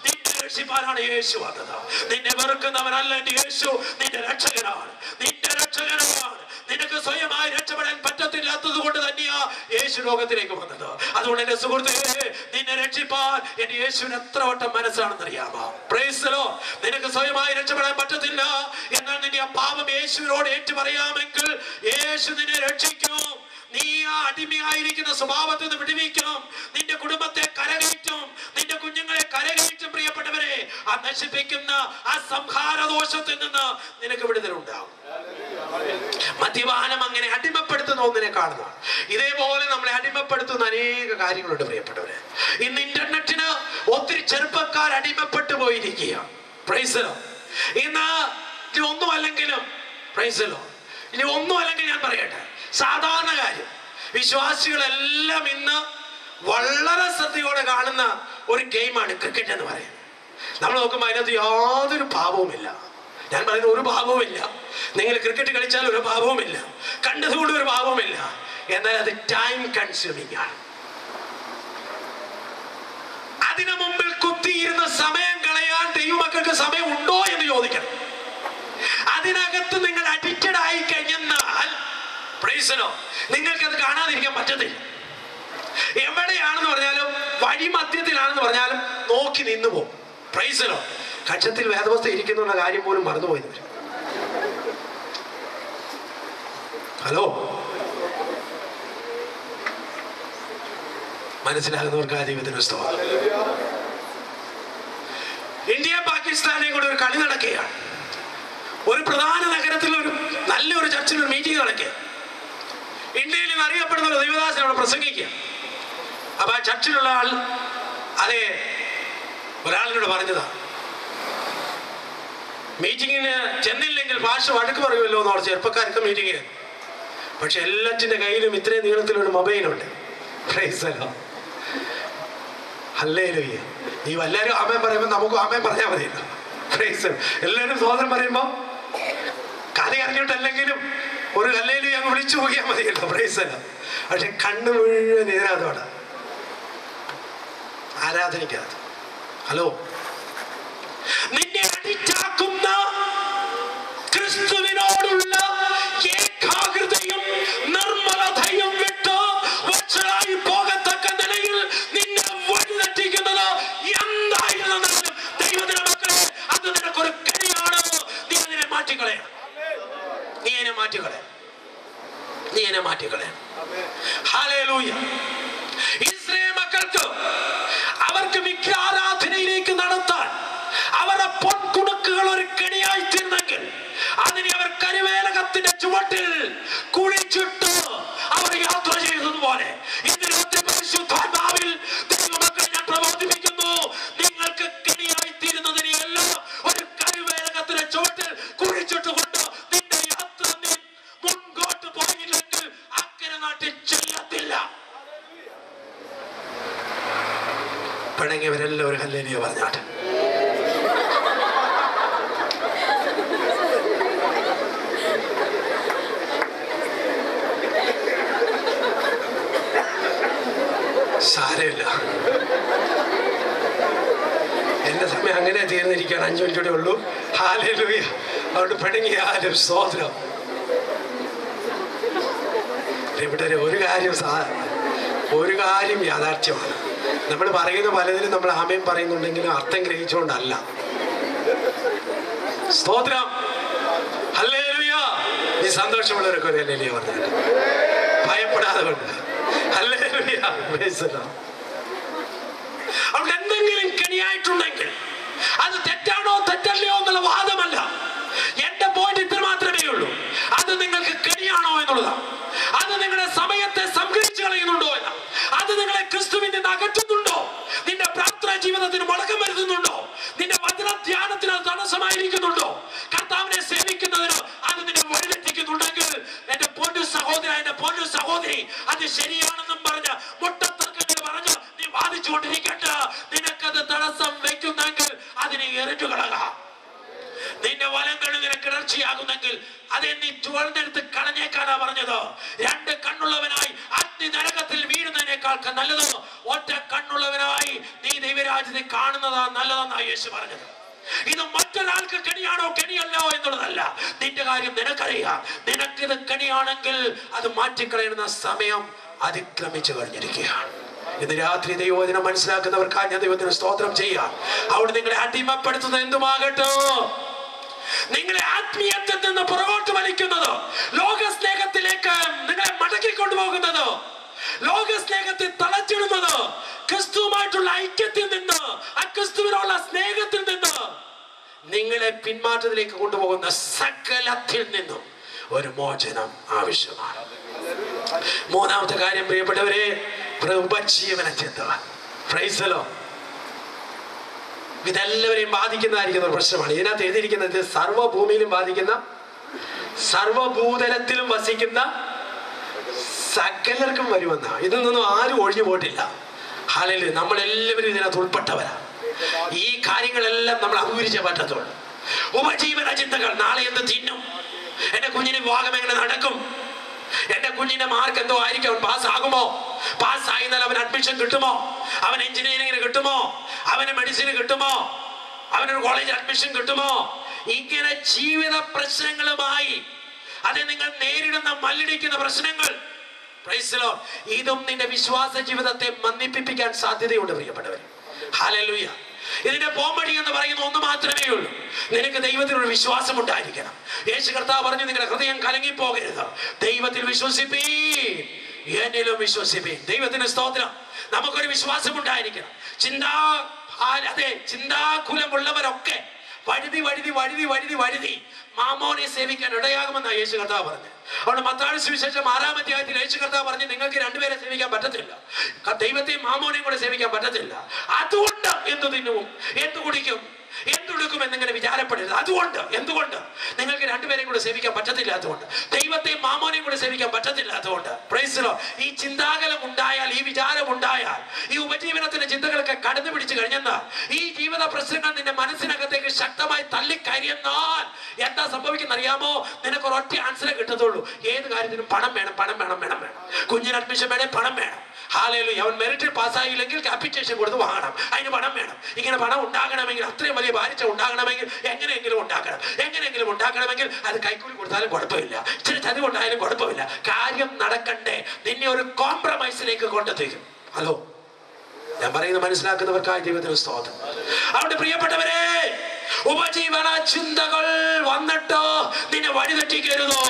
നിന്നെ രക്ഷിപ്പാനാണ് യേശു വന്നത്. നിന്നെ വെറുക്കുന്നവനല്ല എന്റെ യേശു, നിന്റെ രക്ഷകനാണ്, നിന്റെ രക്ഷകനാണ്. നിനക്ക് സ്വയമായി രക്ഷപ്പെടാൻ പറ്റത്തില്ലാത്തത് കൊണ്ട് തന്നെയാ യേശു ലോകത്തിലേക്ക് വന്നത്. അതുകൊണ്ട് എന്റെ സുഹൃത്തേ, നിന്നെ രക്ഷിപ്പാൻ എന്റെ യേശുവിന് എത്ര വട്ടം മനസ്സാണെന്നറിയാമോ? Price the Lord. നിനക്ക് സ്വയമായി രക്ഷപ്പെടാൻ പറ്റത്തില്ല, എന്നാൽ നിന്റെ ആ പാപം യേശുവിനോട് ഏറ്റു പറയാമെങ്കിൽ യേശു നിന്നെ രക്ഷിക്കും. നീ ആ അടിമയായിരിക്കുന്ന സ്വഭാവത്തിൽ നിന്ന് വിടുവിക്കും. നിന്റെ കുടുംബത്തെ കരകയറ്റും, നിന്റെ കുഞ്ഞുങ്ങളെ കരകയറ്റും. പ്രിയപ്പെട്ടവരെ, ആ നശിപ്പിക്കുന്ന ആ സംഹാരദോഷത്തിൽ നിന്ന് നിനക്ക് വിടുതലുണ്ടാവും. മദ്യപാനം അങ്ങനെ അടിമപ്പെടുത്തുന്ന ഒന്നിനെ കാണുന്നതാണ്. ഇതേപോലെ നമ്മളെ അടിമപ്പെടുത്തുന്ന അനേക കാര്യങ്ങളുണ്ട് പ്രിയപ്പെട്ടവരെ. ഇന്ന് ഇന്റർനെറ്റിന് ഒത്തിരി ചെറുപ്പക്കാർ അടിമപ്പെട്ടു പോയിരിക്കുക. Price the Lord. ഇന്ന് ഇനി ഒന്നുമല്ലെങ്കിലും പ്രൈസ് ദി ലോർഡ്, ഇനി ഒന്നുമല്ലെങ്കിൽ ഞാൻ പറയട്ടെ, സാധാരണ കാര്യം വിശ്വാസികളെല്ലാം ഇന്ന് വളരെ ശ്രദ്ധയോടെ കാണുന്ന ഒരു ഗെയിമാണ് ക്രിക്കറ്റ് എന്ന് പറയുന്നത്. നമ്മൾ നോക്കുമ്പോൾ അതിനകത്ത് യാതൊരു പാപവുമില്ല. ഞാൻ പറയുന്ന ഒരു പാപവുമില്ല. നിങ്ങൾ ക്രിക്കറ്റ് കളിച്ചാൽ ഒരു പാപവുമില്ല, കണ്ടതുകൊണ്ട് ഒരു പാപവുമില്ല. എന്നാൽ അത് ടൈം കൺസ്യൂമിംഗ് ആണ്. അതിനു മുമ്പിൽ കുത്തിയിരുന്ന സമയം കളയാൻ ദൈവമക്കൾക്ക് സമയം ഉണ്ടോ എന്ന് ചോദിക്കണം. അതിനകത്ത് നിങ്ങൾ അഡിക്റ്റഡ് ആയി കഴിഞ്ഞാൽ പ്രൈസ് ദി ലോർഡ്, നിങ്ങൾക്കത് കാണാതിരിക്കാൻ പറ്റത്തില്ല. എവിടെയാണെന്ന് പറഞ്ഞാലും വഴി മധ്യത്തിലാണെന്ന് പറഞ്ഞാലും നോക്കി നിന്നു പോകും. Praise the lord. കക്ഷത്തിൽ വേദവസ്തു ഇരിക്കുന്നുള്ള കാര്യം പോലും മറന്നുപോയി. ഹലോ, മനസ്സിലാകുന്നവർക്ക് ആ ദൈവത്തിന് സ്തോത്രം. ഇന്ത്യ പാകിസ്ഥാനെയും കൂടെ ഒരു കളി നടക്കുകയാണ്. ഒരു പ്രധാന നഗരത്തിൽ ഒരു നല്ലൊരു ചർച്ചിൽ ഒരു മീറ്റിംഗ് നടക്കുക. ഇന്ത്യയിൽ നിന്ന് അറിയപ്പെടുന്ന ഒരു ദൈവദാസൻ അവിടെ പ്രസംഗിക്കുക. അപ്പൊ ആ ചർച്ചിലുള്ള ആൾ അതെ ഒരാളിനോട് പറഞ്ഞതാ, മീറ്റിങ്ങിന് ചെന്നില്ലെങ്കിൽ ഭാഷ വഴക്ക് പറയുമല്ലോ എന്ന് പറഞ്ഞ ചെറുപ്പക്കാർക്ക് മീറ്റിംഗ്. പക്ഷെ എല്ലാറ്റിന്റെ കയ്യിലും ഇത്രയും നീളത്തിലൊരു മൊബൈലുണ്ട്. ഹല്ലേലൂയ. ഈ എല്ലാവരും ആമേൻ പറയുമ്പോൾ നമുക്കും ആമേൻ പറഞ്ഞാൽ മതിയല്ലോ. എല്ലാവരും സ്തോത്രം പറയുമ്പോൾ കഥ അറിഞ്ഞിട്ടല്ലെങ്കിലും ഒരു ഹല്ലേലൂയ അങ്ങ് വിളിച്ചു പോയാൽ മതിയല്ലോ. പക്ഷെ കണ്ണു മുഴുവൻ ഇതിനകത്തോടെ ആരാധനയ്ക്കകത്ത്. ഹലോ, നിന്നെ അടിച്ചാക്കുന്ന ക്രിസ്തുവിനോടുള്ള ഏകാഗ്രതയും നിർമ്മലതയും വിട്ട് വഷളായി പോകത്തക്ക നിലയിൽ നിന്നെ വഴിതെറ്റിക്കുന്നത് എന്തായിരുന്നാലും ദൈവത്തിന്റെ മക്കളെ, അത് നിനക്കൊരു കണിയാണ്. നീ അതിനെ മാറ്റിക്കളയണം. നീ അതിനെ മാറ്റിക്കളയണം. ഹല്ലേലൂയ. ഇസ്രായേൽ മക്കൾക്ക് അവർക്ക് വിഗ്രഹാരാധനയിലേക്ക് നടത്താൻ അവരുടെ പൊൻകുണുക്കുകൾ ഒരു കെണിയായി തീർന്നെങ്കിൽ അതിനെ അവർ കരുവേലകത്തിന്റെ ചുവട്ടിൽ കുഴിച്ചിട്ട് അവർ യാത്ര ചെയ്തതുപോലെ ഇന്ന് പരിശുദ്ധാത്മാവിൽ ദൈവമക്കളെ ഞാൻ പ്രബോധിപ്പിക്കുന്നു. നിങ്ങൾക്ക് കെണിയായി തീരുന്നതിനെ എല്ലാം ഒരു കരുവേലകത്തിന്റെ ചുവട്ടിൽ കുഴിച്ചിട്ട് കൊണ്ട് നിന്റെ യാത്ര നീ മുൻപോട്ട് പോയില്ലെങ്കിൽ അക്കരെ നാട്ടിൽ ചെല്ലത്തില്ല. പിണങ്ങിയവരെല്ലാം ഒരു ഹല്ലേലൂയ പറഞ്ഞാട്ടെ. സാരമില്ല, എന്റെ സമയം അങ്ങനെ തീർന്നിരിക്കുകയാണ്. 5 മിനിറ്റൂടെ ഉള്ളൂ. ഹല്ലേലൂയ. അതുകൊണ്ട് പിണങ്ങിയാലും സ്തോത്രം. ഇവിടെ ഒരു കാര്യം യാഥാർത്ഥ്യമാണ്. നമ്മൾ പറയുന്ന പലതിലും നമ്മൾ ആമേൻ പറയുന്നുണ്ടെങ്കിലും അർത്ഥം ഗ്രഹിച്ചുകൊണ്ടല്ല. സ്തോത്രം. ഹല്ലേലൂയ. നീ സന്തോഷമുള്ളവരൊക്കെ ഒരു ഹല്ലേലൂയ പറഞ്ഞിട്ട് ഭയപ്പെടാതെ കൊണ്ട് ഹല്ലേലൂയ. അവിടെ എന്തെങ്കിലും കെണിയായിട്ടുണ്ടെങ്കിൽ അത് തെറ്റാണോ തെറ്റല്ലയോ എന്നുള്ള വാദമല്ല. എന്റെ പോയിന്റ് ഇത്ര മാത്രമേ ഉള്ളൂ. അത് നിങ്ങൾക്ക് കെണിയാണോ എന്നുള്ളതാണ്. അത് നിങ്ങളുടെ സമയത്തെ സംഹരിച്ചു കളയുന്നുണ്ടോ എന്ന, അത് നിങ്ങളെ ക്രിസ്തുവിൽ നിന്ന് അകറ്റുന്നുണ്ടോ, നിന്റെ പ്രാർത്ഥനാ ജീവിതത്തിന് മുടക്കം വരുത്തുന്നുണ്ടോ, നിന്റെ വചനധ്യാനത്തിന് അത് തടസ്സമായിരിക്കുന്നുണ്ടോ, കർത്താവിനെ സേവിക്കുന്നതിന് അത് നിന്നെ വഴിതെറ്റിക്കുന്നുണ്ടെങ്കിൽ എന്റെ പൊന്നു സഹോദര, എന്റെ പൊന്നു സഹോദരി, അത് ശരിയാണെന്നും പറഞ്ഞ് മുട്ടത്തർക്കങ്ങൾ പറഞ്ഞ് നീ വാദിച്ചുകൊണ്ടിരിക്കട്ടെ. നിനക്കത് തടസ്സം വയ്ക്കുന്നെങ്കിൽ അതിനെ എറിഞ്ഞു കളകാം. നിന്റെ വലങ്ങൾ ഇങ്ങനെ കിടർച്ചയാകുന്നെങ്കിൽ അതെ നീ ചുവന്നെടുത്ത് കളഞ്ഞേക്കാനാ പറഞ്ഞത്. 2 കണ്ണുള്ളവനായി അഗ്നി നരകത്തിൽ വീഴുന്നതിനേക്കാൾ നല്ലത് ഒറ്റ കണ്ണുള്ളവനായി നീ ദൈവരാജ്യത്തെ കാണുന്നതാ നല്ലതെന്നാണ് യേശു പറഞ്ഞത്. ഇത് മറ്റൊരാൾക്ക് കെണിയാണോ കെണിയല്ലോ എന്നുള്ളതല്ല. നിന്റെ കാര്യം നിനക്കറിയാം. നിനക്കിത് കെണിയാണെങ്കിൽ അത് മാറ്റിക്കളയുന്ന സമയം അതിക്രമിച്ചു കഴിഞ്ഞിരിക്കുകയാണ്. ഇന്ന് രാത്രി ദൈവവചനം മനസ്സിലാക്കുന്നവർക്കായി ഞാൻ ദൈവത്തിന് സ്തോത്രം ചെയ്യാം. അവിടെ നിങ്ങളെ അടിമപ്പെടുത്തുന്നത് എന്തുമാകട്ടോ, നിങ്ങളെ ആത്മീയത്തിൽ നിന്ന് പുറകോട്ട് വലിക്കുന്നത്, ലോക സ്നേഹത്തിലേക്ക് നിങ്ങളെ മടക്കിക്കൊണ്ടുപോകുന്നത്, ലോക സ്നേഹത്തെ തളച്ചിടുന്നത്, ക്രിസ്തുവുമായിട്ടുള്ള ഐക്യത്തിൽ നിന്ന് ആ ക്രിസ്തുവിനുള്ള സ്നേഹത്തിൽ നിന്ന് നിങ്ങളെ പിന്മാറ്റത്തിലേക്ക് കൊണ്ടുപോകുന്ന സകലത്തിൽ നിന്നും ഒരു മോചനം ആവശ്യമാണ്. 3ാമത്തെ കാര്യം പ്രിയപ്പെട്ടവരെ, ഉപജീവന ചിന്ത. Praise the lord. ഇതെല്ലാവരെയും ബാധിക്കുന്നതായിരിക്കുന്ന ഒരു പ്രശ്നമാണ്. ഇതിനകത്ത് എഴുതിയിരിക്കുന്നത് സർവ്വഭൂമിയിലും ബാധിക്കുന്ന, സർവ്വഭൂതലത്തിലും വസിക്കുന്ന സകലർക്കും വരുമെന്ന. ഇതിൽ നിന്നും ആരും ഒഴിഞ്ഞു പോയിട്ടില്ല. ഹല്ലേലൂയ. നമ്മളെല്ലാവരും ഇതിനകത്ത് ഉൾപ്പെട്ടവരാണ്. ഈ കാര്യങ്ങളെല്ലാം നമ്മൾ അഭിമുഖീകരിച്ചേ പറ്റത്തുള്ളൂ. ഉപജീവന ചിന്തകൾ. നാളെ എന്ത് തിന്നും, എന്റെ കുഞ്ഞിന് വിവാഹം എങ്ങനെ നടക്കും, എന്റെ കുഞ്ഞിന്റെ മാർക്ക് എന്തോ ആയിരിക്കും, അവൻ പാസ്സാകുമോ, പാസ്സായിരുന്നാൽ അവൻ അഡ്മിഷൻ കിട്ടുമോ, അവൻ എഞ്ചിനീയറിംഗിന് കിട്ടുമോ, അവന് മെഡിസിന് കിട്ടുമോ, അവനൊരു കോളേജ് അഡ്മിഷൻ കിട്ടുമോ. ഇങ്ങനെ ജീവിത പ്രശ്നങ്ങളുമായി അത് നിങ്ങൾ നേരിടുന്ന മല്ലിടിക്കുന്ന പ്രശ്നങ്ങൾ, പ്രൈസ് ദി ലോർഡ്, ഇതും നിന്റെ വിശ്വാസ ജീവിതത്തെ മന്ദിപ്പിക്കാൻ സാധ്യതയുണ്ട് പ്രിയപ്പെട്ടവർ. ഹല്ലേലൂയ. ഇതിന്റെ പോംവഴി എന്ന് പറയുന്ന ഒന്ന് മാത്രമേ ഉള്ളൂ. നിനക്ക് ദൈവത്തിനൊരു വിശ്വാസം ഉണ്ടായിരിക്കണം. യേശു കർത്താവ് പറഞ്ഞു, നിങ്ങളുടെ ഹൃദയം കലങ്ങിപ്പോകരുത്, ദൈവത്തിൽ വിശ്വസിപ്പീൻ, എന്നിലും വിശ്വസിപ്പീൻ. ദൈവത്തിന് സ്തോത്രം. നമുക്കൊരു വിശ്വാസം ഉണ്ടായിരിക്കണം. ചിന്താകുലമുള്ളവരൊക്കെ വഴുതി വഴുതി വഴുതി വഴുതി വഴുതി മാമോനെ സേവിക്കാൻ ഇടയാകുമെന്നാണ് യേശു കർത്താവ് പറഞ്ഞു. അവിടെ മത്തായി സുവിശേഷം 6-ാം അധ്യായത്തിൽ യേശു കർത്താവ് പറഞ്ഞു, നിങ്ങൾക്ക് രണ്ടുപേരെ സേവിക്കാൻ പറ്റത്തില്ല, ദൈവത്തെയും മാമോനെയും കൂടെ സേവിക്കാൻ പറ്റത്തില്ല. അതുകൊണ്ട് എന്ത് തിന്നും, എന്ത് കുടിക്കും, എന്തുടുക്കും എന്നിങ്ങനെ വിചാരപ്പെടരുത്. എന്തുകൊണ്ട് നിങ്ങൾക്ക് രണ്ടുപേരെയും കൂടെ സേവിക്കാൻ പറ്റത്തില്ല, അതുകൊണ്ട് ദൈവത്തെയും മാമോനെയും കൂടെ സേവിക്കാൻ പറ്റത്തില്ല. അതുകൊണ്ട് പ്രൈസ് ദി ലോർഡ്. ഈ ചിന്താകലം ഉണ്ടായാൽ, ഈ വിചാരം ഉണ്ടായാൽ, ഈ ഉപജീവനത്തിന്റെ ചിന്തകളൊക്കെ കടന്നു പിടിച്ചു കഴിഞ്ഞെന്നാൽ, ഈ ജീവിത പ്രശ്നങ്ങൾ നിന്റെ മനസ്സിനകത്തേക്ക് ശക്തമായി തള്ളിക്കയറിയെന്നാൽ എന്താ സംഭവിക്കുന്ന അറിയാമോ? നിനക്ക് ഒരൊറ്റ ആൻസറേ കിട്ടത്തുള്ളൂ. ഏത് കാര്യത്തിനും പണം വേണം, പണം വേണം, വേണം വേണം. കുഞ്ഞിന് അഡ്മിഷൻ വേണേ പണം വേണം. ഹല്ലേലൂയ. അവൻ മെറിറ്റിൽ പാസ്സായില്ലെങ്കിൽ ക്യാപിറ്റേഷൻ കൊടുത്ത് വാങ്ങണം, അതിന് പണം വേണം. ഇങ്ങനെ പണം ഉണ്ടാകണമെങ്കിൽ, അത്രയും വലിയ ഭാരിച്ച ഉണ്ടാകണമെങ്കിൽ എങ്ങനെയെങ്കിലും ഉണ്ടാക്കണമെങ്കിൽ അത് കൈക്കൂലി കൊടുത്താലും കുഴപ്പമില്ല, ഇച്ചിരി ചതിവുണ്ടായാലും കുഴപ്പമില്ല. കാര്യം നടക്കണ്ടേ, നിന്നെ ഒരു കോംപ്രമൈസിലേക്ക് കൊണ്ടെത്തിക്കും. ഹലോ, ഞാൻ പറയുന്നത് മനസ്സിലാക്കുന്നവർക്കായി ദൈവത്തിന് സ്തോത്രം. അവിടെ പ്രിയപ്പെട്ടവരെ, ഉപജീവന ചിന്തകൾ വന്നിട്ട് നിന്നെ വഴിതെറ്റിക്കരുതോ.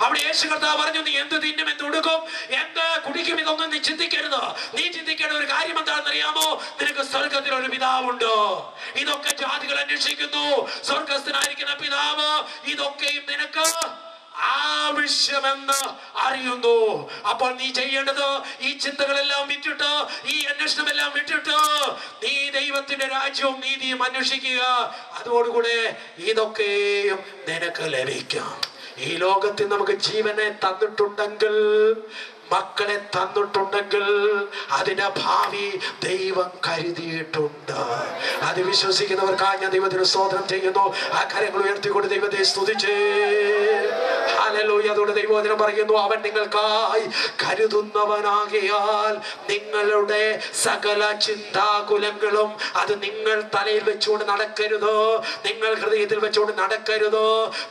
അവിടെ യേശു കർത്താവ് പറഞ്ഞു, നീ എന്ത് തിന്നും, എന്ത് ഉടുക്കും, എന്ത് കുടിക്കും, ഇതൊന്നും നീ ചിന്തിക്കരുത്. നീ ചിന്തിക്കേണ്ട ഒരു കാര്യം എന്താണെന്ന് അറിയാമോ? നിനക്ക് സ്വർഗത്തിൽ ഒരു പിതാവുണ്ടോ. ഇതൊക്കെ ജാതികൾ അന്വേഷിക്കുന്നു, സ്വർഗസ്ഥനായിരിക്കുന്ന പിതാവ് ഇതൊക്കെയും നിനക്ക് ആവശ്യമെന്ന് അറിയുന്നു. അപ്പോൾ നീ ചെയ്യേണ്ടത്, ഈ ചിന്തകളെല്ലാം വിട്ടിട്ട്, ഈ അന്വേഷണമെല്ലാം വിട്ടിട്ട് നീ ദൈവത്തിന്റെ രാജ്യവും നീതിയും അന്വേഷിക്കുക. അതോടുകൂടെ ഇതൊക്കെയും നിനക്ക് ലഭിക്കാം. ഈ ലോകത്തിൽ നമുക്ക് ജീവനെ തന്നിട്ടുണ്ടെങ്കിൽ, മക്കളെ തന്നിട്ടുണ്ടെങ്കിൽ, അതിന്റെ ഭാവി ദൈവം കരുതിയിട്ടുണ്ട്. അത് വിശ്വസിക്കുന്നവർക്കായി ഞാൻ ദൈവത്തിന് സ്തോത്രം ചെയ്യുന്നു. ആ കരങ്ങൾ ഉയർത്തിക്കൊണ്ട് ദൈവത്തെ സ്തുതിച്ചേ. ഹല്ലേലൂയ. അതുകൊണ്ട് ദൈവവചനം പറയുന്നു, അവൻ നിങ്ങൾക്കായി കരുതുന്നവനാകിയാൽ നിങ്ങളുടെ സകല ചിന്താകുലങ്ങളും അത് നിങ്ങൾ തലയിൽ വെച്ചുകൊണ്ട് നടക്കരുത്, നിങ്ങൾ ഹൃദയത്തിൽ വെച്ചുകൊണ്ട് നടക്കരുത്.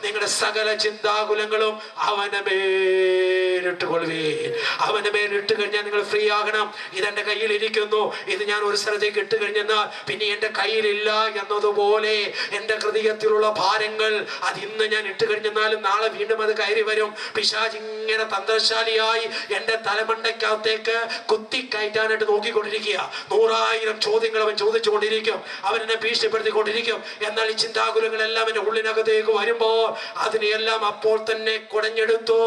നിങ്ങളുടെ സകല ചിന്താകുലങ്ങളും അവന്റെ മേലിട്ടുകൊള്ളുവീൻ. അവന്റെ മേലിട്ട് കഴിഞ്ഞാൽ നിങ്ങൾ ഫ്രീ ആകണം. ഇതെന്റെ കയ്യിൽ ഇരിക്കുന്നു, ഇത് ഞാൻ ഒരു സ്ഥലത്തേക്ക് ഇട്ട് കഴിഞ്ഞെന്നാൽ പിന്നെ എന്റെ കയ്യിലില്ല എന്നതുപോലെ എന്റെ ഹൃദയത്തിലുള്ള ഭാരങ്ങൾ അത് ഇന്ന് ഞാൻ ഇട്ട് കഴിഞ്ഞെന്നാലും നാളെ വീണ്ടും അത് കയറി വരും. പിശാച് ഇങ്ങനെ തന്ത്രശാലിയായി എന്റെ തലമണ്ടയ്ക്കകത്തേക്ക് കുത്തിക്കയറ്റാനായിട്ട് നോക്കിക്കൊണ്ടിരിക്കുക. 100,000 ചോദ്യങ്ങൾ അവൻ ചോദിച്ചുകൊണ്ടിരിക്കും, അവൻ എന്നെ ഭീഷണിപ്പെടുത്തിക്കൊണ്ടിരിക്കും. എന്നാൽ ഈ ചിന്താകുലങ്ങളെല്ലാം എന്റെ ഉള്ളിനകത്തേക്ക് വരുമ്പോൾ അതിനെയെല്ലാം അപ്പോൾ തന്നെ കുടഞ്ഞെടുത്തു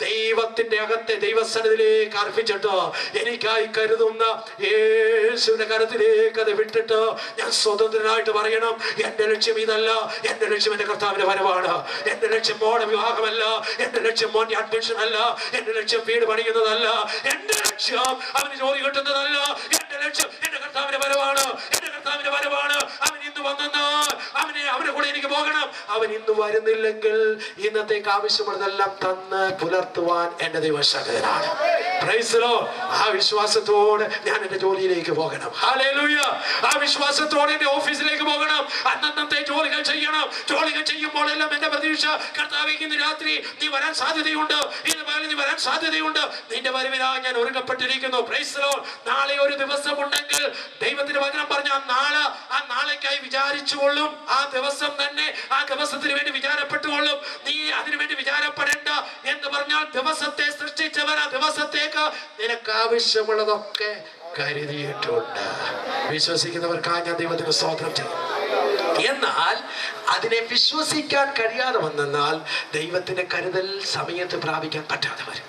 ദൈവത്തിന്റെ അകത്തെ ദൈവസന്നിധിയിലേക്ക് അർപ്പിച്ചിട്ട് എനിക്കായി കരുതുന്ന യേശുവിന്റെ കരത്തിലേക്ക് അത് വിട്ടിട്ട് ഞാൻ സ്വതന്ത്രനായിട്ട് പറയണം, എന്റെ ലക്ഷ്യം ഇതല്ല, എന്റെ ലക്ഷ്യം എന്റെ കർത്താവിന്റെ വരവാണ്. എന്റെ ലക്ഷ്യം മോടെ വിവാഹമല്ല, എന്റെ ലക്ഷ്യം മോന്റെ അഡ്മിഷൻ അല്ല, എന്റെ ലക്ഷ്യം വീട് പണിയുന്നതല്ല, എന്റെ ലക്ഷ്യം അവന് ജോലി കിട്ടുന്നതല്ല, എന്റെ ലക്ഷ്യം എന്റെ കർത്താവിന്റെ വരവാണ്. എന്റെ കർത്താവിന്റെ വരവാണ്. അവൻ ഇന്ന് വന്നെന്നാൽ അവന്റെ കൂടെ എനിക്ക് പോകണം. അവൻ ഇന്ന് വരുന്നില്ലെങ്കിൽ ഇന്നത്തേക്ക് ആവശ്യമുള്ളതെല്ലാം തന്ന് പുലർത്തുവാൻ എന്റെ ദൈവശക്തനാണ്. Price the lord. ആ വിശ്വാസത്തോടെ ഞാൻ എന്റെ ജോലിയിലേക്ക് പോകണം. ഹല്ലേലൂയ. ആ വിശ്വാസത്തോടെ എന്റെ ഓഫീസിലേക്ക് പോകണം. അന്നത്തെ ജോലികൾ ചെയ്യണം. ജോലികൾ ചെയ്യുമ്പോൾ എല്ലാം എന്റെ പ്രതീക്ഷ, കർത്താവേ ഇന്ന് രാത്രി നീ വരാൻ സാധ്യതയുണ്ട്, ഇന്ന് പകൽ നീ വരാൻ സാധ്യതയുണ്ട്, നിന്റെ വരവിനായി ഞാൻ ഒരുക്കപ്പെട്ടിരിക്കുന്നു. Price the Lord. നാളെ ഒരു ദിവസം ഉണ്ടെങ്കിൽ ദൈവത്തിന്റെ വചനം പറഞ്ഞ ആ നാളേക്കായി വിചാരിച്ചുകൊള്ളും. ആ ദിവസം തന്നെ ആ ദിവസത്തിന് വേണ്ടി വിചാരപ്പെട്ടുകൊള്ളും. നീ അതിനുവേണ്ടി വിചാരപ്പെടേണ്ട എന്ന് പറഞ്ഞാൽ ദിവസത്തെ സൃഷ്ടിച്ചവൻ ആ ദിവസത്തേക്ക് നിനക്ക് ആവശ്യമുള്ളതൊക്കെ കരുതിയിട്ടുണ്ട്. വിശ്വസിക്കുന്നവർക്കായി ഞാൻ ദൈവത്തിന് സ്തോത്രം ചെയ്യും. എന്നാൽ അതിനെ വിശ്വസിക്കാൻ കഴിയാതെ വന്നാൽ ദൈവത്തിന്റെ കരുതൽ സമയത്ത് പ്രാപിക്കാൻ പറ്റാതെ വരും.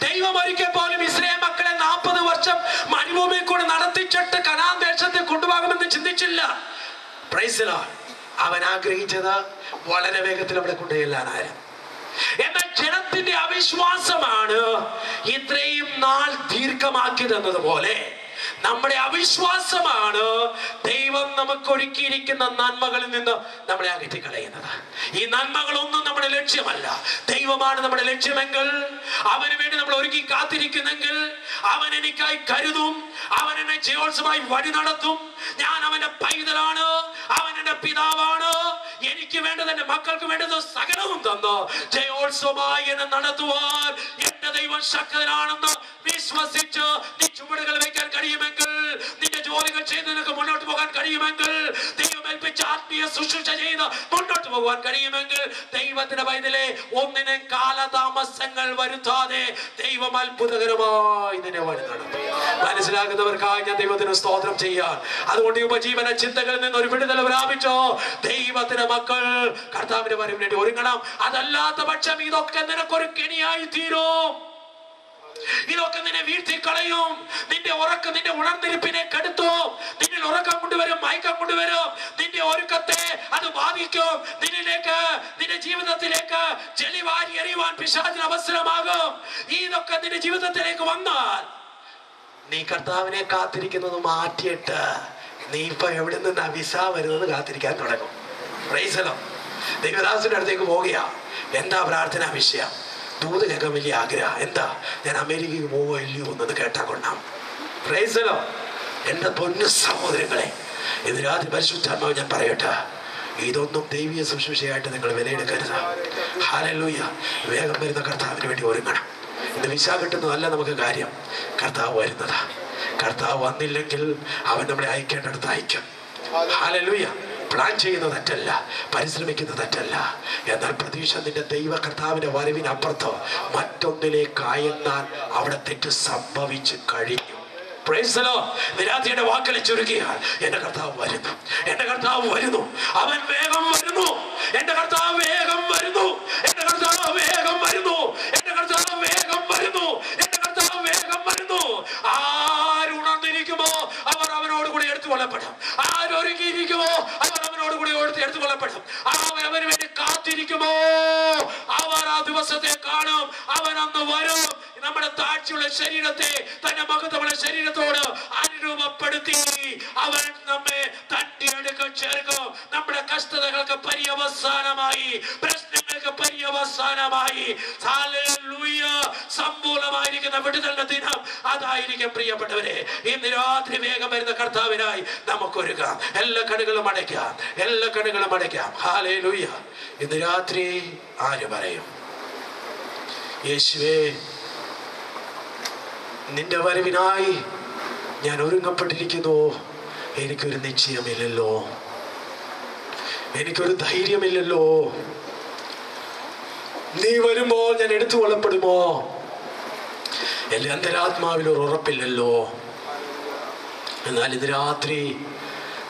ദൈവം ഒരിക്കൽ പോലും ഇസ്രായേൽ മക്കളെ 40 വർഷം മരുഭൂമിയിൽ കൂടെ നടത്തിച്ചിട്ട് കനാൻ ദേശത്ത് കൊണ്ടുപോകുമെന്ന് ചിന്തിച്ചില്ല. Praise the lord. അവൻ ആഗ്രഹിച്ചത് വളരെ വേഗത്തിൽ അവിടെ കൊണ്ടുചെല്ലാനായിരുന്നു. എന്നാൽ ജനത്തിന്റെ അവിശ്വാസമാണ് ഇത്രയും നാൾ ദീർഘമാക്കിയതെന്നതുപോലെ നമ്മുടെ അവിശ്വാസമാണ് ദൈവം നമുക്ക് ഒരുക്കിയിരിക്കുന്ന നന്മകളിൽ നിന്ന് നമ്മളെ അകറ്റിക്കളയുന്നത്. ഈ നന്മകളൊന്നും നമ്മുടെ ലക്ഷ്യമല്ല, ദൈവമാണ് നമ്മുടെ ലക്ഷ്യമെങ്കിൽ, അവന് വേണ്ടി നമ്മൾ ഒരുക്കി കാത്തിരിക്കുന്നെങ്കിൽ അവൻ എനിക്കായി കരുതും, അവൻ എന്നെ ജയോത്സവമായി വഴി നടത്തും. ഞാൻ അവന്റെ പൈതലാണ്, അവൻ എന്റെ പിതാവാണ്. എനിക്ക് വേണ്ടത്, എന്റെ മക്കൾക്ക് വേണ്ടത് സകലവും തന്നു ജയോത്സവമായി എന്നെ നടത്തുവാൻ എന്റെ ദൈവം ശക്തനാണെന്ന് വിശ്വസിച്ച് നീ ചുവടുകൾ വയ്ക്കാൻ കഴിയുമെങ്കിൽ, നിന്റെ ജോലികൾ ചെയ്ത് നിനക്ക് മുന്നോട്ട് പോകാൻ കഴിയുമെങ്കിൽ, ദൈവം ഏൽപ്പിച്ച ആത്മീയ ശുശ്രൂഷ ചെയ്ത് മുന്നോട്ട് പോകാൻ കഴിയുമെങ്കിൽ, ദൈവത്തിന്റെ പൈതലേ ഒന്നിനും കാലതാമസങ്ങൾ വരുത്താതെ ദൈവം അത്ഭുതകരമായി നിന്നെ വഴി നടത്തും. മനസ്സിലാക്കുന്നവർക്കായി ഞാൻ ദൈവത്തിന് സ്തോത്രം ചെയ്യാൻ. അതുകൊണ്ട് ഉപജീവന ചിന്തകളിൽ നിന്ന് ഒരു വിടുതൽ പ്രാപിച്ചോ ദൈവത്തിന്റെ മക്കൾ കർത്താവിന്റെ വരവിന് വേണ്ടി ഒരുങ്ങണം. അതല്ലാത്ത പക്ഷം ഇതൊക്കെ നിനക്കൊരു കെണിയായി തീരും. ഇതൊക്കെ നിന്നെ വീഴ്ത്തി കളയും. നിന്റെ ഉറക്കം, നിന്റെ ഉണർന്നിരിപ്പിനെ കെടുത്തും. നിന്നിൽ ഉറക്കം കൊണ്ടുവരും, മയക്കം കൊണ്ടുവരും. നിന്റെ ഒരുക്കത്തെ അത് ബാധിക്കും. നിന്നിലേക്ക്, നിന്റെ ജീവിതത്തിലേക്ക് ചെളിവാരി എറിയുവാൻ പിശാചിന് അവസരമാകും. ഇതൊക്കെ നിന്റെ ജീവിതത്തിലേക്ക് വന്നാൽ നീ കർത്താവിനെ കാത്തിരിക്കുന്നത് മാറ്റിയിട്ട് നീ ഇപ്പൊ എവിടെ നിന്ന് വിസ വരുന്നത് കാത്തിരിക്കാൻ തുടങ്ങും. Price the Lord. ദൈവദാസന്റെ അടുത്തേക്ക് പോകുകയാ. എന്താ പ്രാർത്ഥനാ വിഷയം? ദൂത് കേൾക്കാൻ വലിയ ആഗ്രഹം. എന്താ? ഞാൻ അമേരിക്കയ്ക്ക് പോവോ ഇല്ലയോ എന്നത് കേട്ടാ കൊണ്ടാം. Price the Lord. എന്റെ പൊന്നു സഹോദരങ്ങളെ, ഇത് രാത്രി പരിശുദ്ധാത്മാവ് ഞാൻ പറയട്ടെ, ഇതൊന്നും ദൈവീയ ശുശ്രൂഷയായിട്ട് നിങ്ങൾ വിലയെടുക്കരുത്. ഹല്ലേലൂയ. വേഗം വരുന്ന കർത്താവിന് വേണ്ടി ഒരുങ്ങണം. ഇന്ന് വിസ കിട്ടുന്നതല്ല നമുക്ക് കാര്യം, കർത്താവ് വരുന്നതാ. കർത്താവ് വന്നില്ലെങ്കിൽ അവൻ നമ്മളെ അയക്കേണ്ടടുത്ത് അയക്കും. ഹല്ലേലൂയ. പ്ലാൻ ചെയ്യുന്നത് തെറ്റല്ല, പരിശ്രമിക്കുന്നത് തെറ്റല്ല. എന്നാൽ പ്രതീക്ഷ നിന്റെ ദൈവ കർത്താവിന്റെ വരവിനപ്പുറത്തോ മറ്റൊന്നിലേക്കായെന്നാൽ അവിടെ തെറ്റ് സംഭവിച്ചു കഴിഞ്ഞു. നിരാധിയുടെ വാക്കുകൾ ചുരുക്കിയാൽ എന്റെ കർത്താവ് വരുന്നു, എന്റെ കർത്താവ് വരുന്നു, അവൻ വേഗം വരുന്നു, എന്റെ കർത്താവ് വേഗം വരുന്നു, എന്റെ കർത്താവ് വേഗം വരുന്നു, എന്റെ കർത്താവ് വേഗം വരുന്നു, എന്റെ കർത്താവ് വേഗം വരുന്നു. ആരുണർന്നിരിക്കുമോ അവർ അവനോട് കൂടി എടുത്തു കൊള്ളപ്പെടും. ആരൊരുങ്ങിയിരിക്കുമോ അവർ അവനോട് കൂടി എടുത്തു കൊള്ളപ്പെടും. അവന് വേണ്ടി കാത്തിരിക്കുമോ അവർ ആ ദിവസത്തെ കാണും. അവൻ അന്ന് വരും. നമ്മുടെ താഴ്ചയുള്ള ശരീരത്തെ തന്റെ മഹത്വമുള്ള ശരീരത്തോട് അനുരൂപപ്പെടുത്തി അവൻ നമ്മെ തട്ടിയെടുക്കും, ചേർക്കും. നമ്മുടെ കഷ്ടതകൾക്ക് പര്യവസാനമായി, പ്രശ്നങ്ങൾക്ക് പര്യവസാനമായി സമ്പൂർണമായിരിക്കുന്ന വിടുതലിന്റെ ദിനം അതായിരിക്കും. പ്രിയപ്പെട്ടവരെ, ഇന്ന് രാത്രി വേഗം വരുന്ന കർത്താവിനായി നമുക്കൊരുക്കാം. എല്ലാ കണ്ണുകളും അടയ്ക്കാം, എല്ലാ കണ്ണുകളും അടയ്ക്കാം. ഹല്ലേലൂയ. ഇന്ന് രാത്രി ആര് പറയും, യേശുവേ നിന്റെ വരവിനായി ഞാൻ ഒരുങ്ങപ്പെട്ടിരിക്കുന്നു, എനിക്കൊരു നിശ്ചയമില്ലല്ലോ, എനിക്കൊരു ധൈര്യമില്ലല്ലോ, നീ വരുമ്പോൾ ഞാൻ എടുത്തു കൊള്ളപ്പെടുമോ, എന്റെ അന്തരാത്മാവിൽ ഒരു ഉറപ്പില്ലല്ലോ. എന്നാൽ ഇത് രാത്രി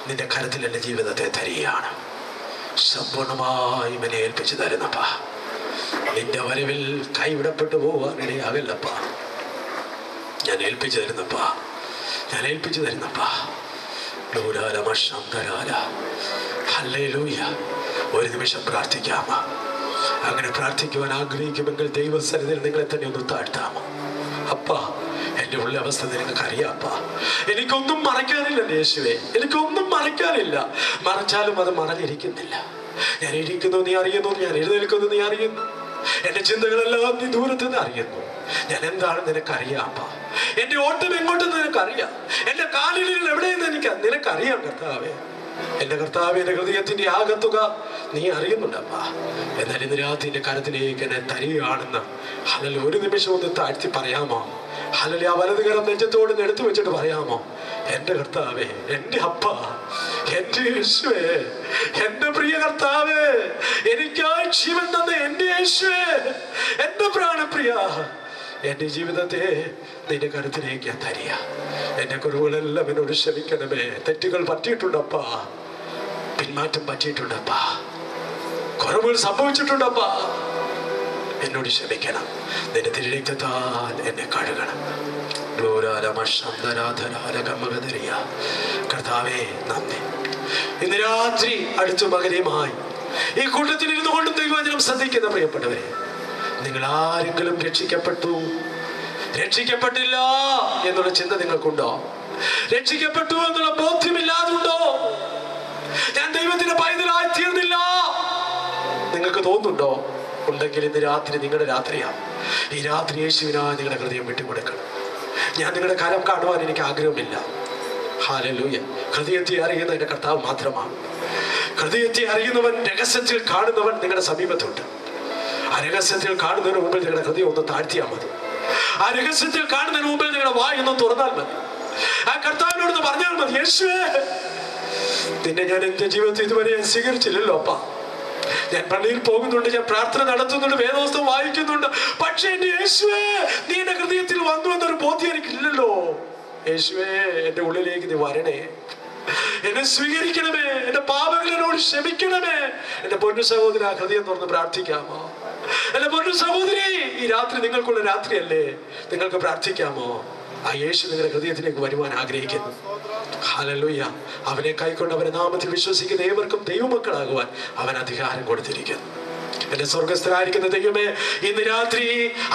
നിന്റെ കരത്തിൽ എൻ്റെ ജീവിതത്തെ തരികയാണ്. സമ്പൂർണമായി എന്നെ ഏൽപ്പിച്ചു തരുന്നപ്പാ. നിന്റെ വരവിൽ കൈവിടപ്പെട്ടു പോവാൻ ഇടയാകല്ലപ്പാ. ഞാൻ ഏൽപ്പിച്ചു തരുന്നപ്പാ, ഞാൻ ഏൽപ്പിച്ചു തരുന്നപ്പാ. ഹല്ലേലൂയ. ഒരു നിമിഷം പ്രാർത്ഥിക്കാമോ? അങ്ങനെ പ്രാർത്ഥിക്കുവാൻ ആഗ്രഹിക്കുമെങ്കിൽ ദൈവസന്നിധിയിൽ നിങ്ങളെ തന്നെ ഒന്ന് താഴ്ത്താമോ? അപ്പാ, എൻ്റെ ഉള്ള അവസ്ഥ നിനക്ക് അറിയാപ്പാ. എനിക്കൊന്നും മറയ്ക്കാനില്ല യേശുവേ, എനിക്കൊന്നും മറയ്ക്കാനില്ല. മറച്ചാലും അത് മറഞ്ഞിരിക്കുന്നില്ല. ഞാൻ ഇരിക്കുന്നു നീ അറിയുന്നു, ഞാൻ എഴുന്നേൽക്കുന്നു നീ അറിയുന്നു, എന്റെ ചിന്തകളെല്ലാം നീ ദൂരത്ത് നിന്ന് അറിയുന്നു. ഞാൻ എന്താണെന്ന് നിനക്കറിയാപ്പാ. എന്റെ ഓട്ടം എങ്ങോട്ടെന്ന് നിനക്കറിയാം, എന്റെ കാലിൽ എവിടെയെന്ന് നിനക്കറിയാം കർത്താവേ. എന്റെ കർത്താവ്, എന്റെ ഹൃദയത്തിന്റെ ആകത്തുക നീ അറിയുന്നുണ്ടപ്പാ. എന്നാൽ ഇന്ന് രാത്രി എന്റെ കരത്തിലേക്ക് എന്നെ തരികയാണെന്ന് ഹല്ലേലൂയ ഒരു നിമിഷം ഒന്ന് താഴ്ത്തി പറയാമോ? ഹല്ലേലൂയ. ആ വലത് കരം നെഞ്ചത്തോട് എടുത്തു വെച്ചിട്ട് പറയാമോ? എന്റെ കർത്താവേ, എന്റെ അപ്പ, എന്റെ യേശുവേ, എന്റെ പ്രിയ കർത്താവേ, എനിക്കായി ജീവൻ തന്ന എന്റെ യേശുവേ, എന്റെ പ്രാണപ്രിയ, എന്റെ ജീവിതത്തെ നിന്റെ കരുത്തിലേക്ക് ഞാൻ തരിക. എന്റെ കുറവുകളെല്ലാം എന്നോട് ക്ഷമിക്കണമേ. തെറ്റുകൾ പറ്റിയിട്ടുണ്ടപ്പാ, പിന്മാറ്റം പറ്റിയിട്ടുണ്ടപ്പാ, കുറവുകൾ സംഭവിച്ചിട്ടുണ്ടപ്പാ, എന്നോട് ക്ഷമിക്കണം. നിന്റെ തിരുരക്തത്താൽ എന്നെ കഴുകണം. കർത്താവേ നന്ദി. ഇന്ന് രാത്രി അടുത്ത മകനുമായി ഈ കൂട്ടത്തിൽ ഇരുന്നു കൊണ്ട് ദൈവവചനം ശ്രദ്ധിക്കുന്ന പ്രിയപ്പെട്ടവരെ, നിങ്ങൾ ആരെങ്കിലും രക്ഷിക്കപ്പെട്ടില്ല എന്നുള്ള ചിന്ത നിങ്ങൾക്കുണ്ടോ? രക്ഷിക്കപ്പെട്ടു എന്നുള്ള ബോധ്യമില്ലാതുണ്ടോ? ഞാൻ ദൈവത്തിന്റെ പൈതലായി തീർന്നില്ല നിങ്ങൾക്ക് തോന്നുന്നുണ്ടോ? ഉണ്ടെങ്കിൽ ഇന്ന് രാത്രി നിങ്ങളുടെ രാത്രിയാണ്. ഈ രാത്രി യേശുവിനായി നിങ്ങളുടെ ഹൃദയം വിട്ടുകൊടുക്കണം. ഞാൻ നിങ്ങളുടെ കരം കാണുവാൻ എനിക്ക് ആഗ്രഹമില്ല. ഹല്ലേലൂയ. ഹൃദയത്തെ അറിയുന്ന എൻ്റെ കർത്താവ് മാത്രമാണ്. ഹൃദയത്തെ അറിയുന്നവൻ, രഹസ്യത്തിൽ കാണുന്നവൻ നിങ്ങളുടെ സമീപത്തുണ്ട്. ആ രഹസ്യത്തിൽ കാണുന്നതിന് മുമ്പിൽ നിങ്ങളുടെ ഹൃദയം ഒന്ന് താഴ്ത്തിയാൽ മതി. ആ രഹസ്യത്തിൽ കാണുന്നതിന് മുമ്പിൽ നിങ്ങളുടെ വായൊന്ന് തുറന്നാൽ മതി. ആ കർത്താവിനോട് പറഞ്ഞാൽ മതി, യേശുവേ, നിന്നെ ഞാൻ എന്റെ ജീവിതത്തിൽ ഇതുവരെ ഞാൻ സ്വീകരിച്ചില്ലല്ലോ അപ്പാ. ഞാൻ പള്ളിയിൽ പോകുന്നുണ്ട്, ഞാൻ പ്രാർത്ഥന നടത്തുന്നുണ്ട്, വേദപുസ്തകം വായിക്കുന്നുണ്ട്, പക്ഷെ എന്റെ യേശുവേ, നീ എന്റെ ഹൃദയത്തിൽ വന്നു എന്നൊരു ബോധ്യം എനിക്കില്ലല്ലോ. യേശുവേ, എന്റെ ഉള്ളിലേക്ക് നീ വരണേ, എന്നെ സ്വീകരിക്കണമേ, എന്റെ പാപങ്ങളോട് ക്ഷമിക്കണമേ. എന്റെ പൊന്നു സഹോദരി, ആ ഹൃദയം തുറന്ന് പ്രാർത്ഥിക്കാമോ? എന്റെ പൊന്നു സഹോദരി, ഈ രാത്രി നിങ്ങൾക്കുള്ള രാത്രിയല്ലേ, നിങ്ങൾക്ക് പ്രാർത്ഥിക്കാമോ? ആ യേശു നിങ്ങളുടെ ഹൃദയത്തിലേക്ക് വരുവാൻ ആഗ്രഹിക്കുന്നു. ഹല്ലേലൂയ. അവനെ കൈക്കൊണ്ട് അവന്റെ നാമത്തിൽ വിശ്വസിക്കുന്ന ഏവർക്കും ദൈവമക്കളാകുവാൻ അവൻ അധികാരം കൊടുത്തിരിക്കുന്നു. എന്റെ സ്വർഗസ്ഥനായിരിക്കുന്ന ദൈവമേ, ഇന്ന് രാത്രി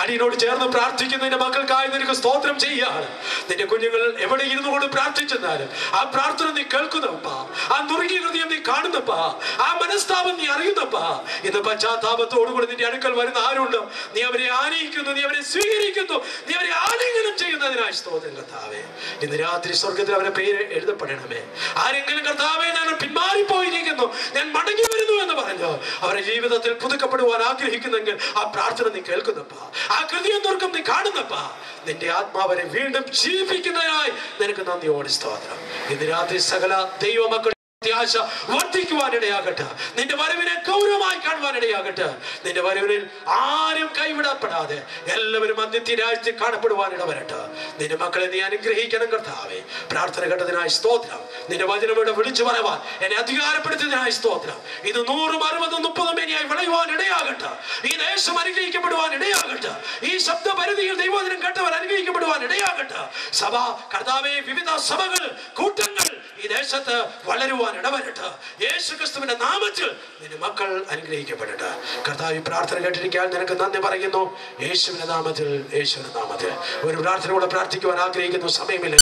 അടിയനോട് ചേർന്ന് പ്രാർത്ഥിക്കുന്നതിന്റെ മക്കൾക്കായി നിനക്ക് സ്തോത്രം ചെയ്യാണ്. നിന്റെ കുഞ്ഞുങ്ങൾ എവിടെ ഇരുന്നു കൊണ്ട് പ്രാർത്ഥിച്ചെന്നാലും ആ പ്രാർത്ഥന നീ കേൾക്കുന്നപ്പാ, ആ നുറുങ്ങിയ ഹൃദയം നീ കാണുന്നപ്പാ, ആ മനസ്താപം നീ അറിയുന്നപ്പാ. ഇന്ന് പശ്ചാത്താപത്തോടുകൂടി നിന്റെ അടുക്കൽ വരുന്ന ആരുണ്ട്, നീ അവരെ ആനയിക്കുന്നു, നീ അവരെ സ്വീകരിക്കുന്നു, നീ അവരെ ആലിംഗനം ചെയ്യുന്നതിനായി സ്തോത്രം കർത്താവേ. ഇന്ന് രാത്രി സ്വർഗത്തിൽ അവരെ പേര് എഴുതപ്പെടണമേ. ആരെങ്കിലും കർത്താവേ, ഞാൻ പിന്മാറിപ്പോയിരിക്കുന്നു, ഞാൻ മടങ്ങി വരുന്നു എന്ന് പറഞ്ഞു അവരുടെ ജീവിതത്തിൽ പുതുക്കപ്പെടുവാൻ ആഗ്രഹിക്കുന്നെങ്കിൽ ആ പ്രാർത്ഥന നീ കേൾക്കുന്നപ്പാ, ആ ഹൃദയം തുറക്കം നീ കാണുന്നപ്പാ. നിന്റെ ആത്മാവരെ വീണ്ടും ജീവിപ്പിക്കുന്നതിനായി നിനക്ക് നന്ദിയോടെ സ്തോത്രം. ഇന്ന് രാത്രി സകല ദൈവമക്കൾ ആശ വർദ്ധിക്കുവാനിടയാകട്ടെ. നിന്റെ വരവിനെ ഗൗരവമായി കാണുവാനിടയാകട്ടെ. നിന്റെ വരവിനിൽ ആരും കൈവിടപ്പെടാതെ എല്ലാവരും അന്ത്യരാജ്യത്തിൽ കാണപ്പെടുവാനിട വരട്ടെ. നിന്റെ മക്കളെ നീ അനുഗ്രഹിക്കണം കർത്താവേ. പ്രാർത്ഥന കേട്ടതിനായി സ്തോത്രം. നിന്റെ വചനം ഇവിടെ വിളിച്ചു പറയുവാൻ എന്നെ അധികാരപ്പെടുത്തിയതിനായി സ്തോത്രം. ഇത് 100, 60, 30 മേനിയായി വിളയുവാൻ ഇടയാകട്ടെ. ഈ ദേശം അനുഗ്രഹിക്കപ്പെടുവാൻ ഇടയാകട്ടെ. ഈ ശബ്ദ പരിധിയിൽ ദൈവവചനം കേട്ടവർ അനുഗ്രഹിക്കപ്പെടുവാൻ ഇടയാകട്ടെ. സഭ കർത്താവേ, വിവിധ സഭകൾ, കൂട്ടങ്ങൾ ഈ ദേശത്ത് വളരുവാൻ ഇടവരട്ടെ. യേശു ക്രിസ്തുവിന്റെ നാമത്തിൽ നിന്റെ മക്കൾ അനുഗ്രഹിക്കപ്പെടട്ടെ. കർത്താവ്, പ്രാർത്ഥന കേട്ടിരിക്കാൻ നിനക്ക് നന്ദി പറയുന്നു. യേശുവിന്റെ നാമത്തിൽ, യേശുവിന്റെ നാമത്തിൽ ഒരു പ്രാർത്ഥന കൂടെ പ്രാർത്ഥിക്കുവാൻ ആഗ്രഹിക്കുന്നു. സമയമില്ല.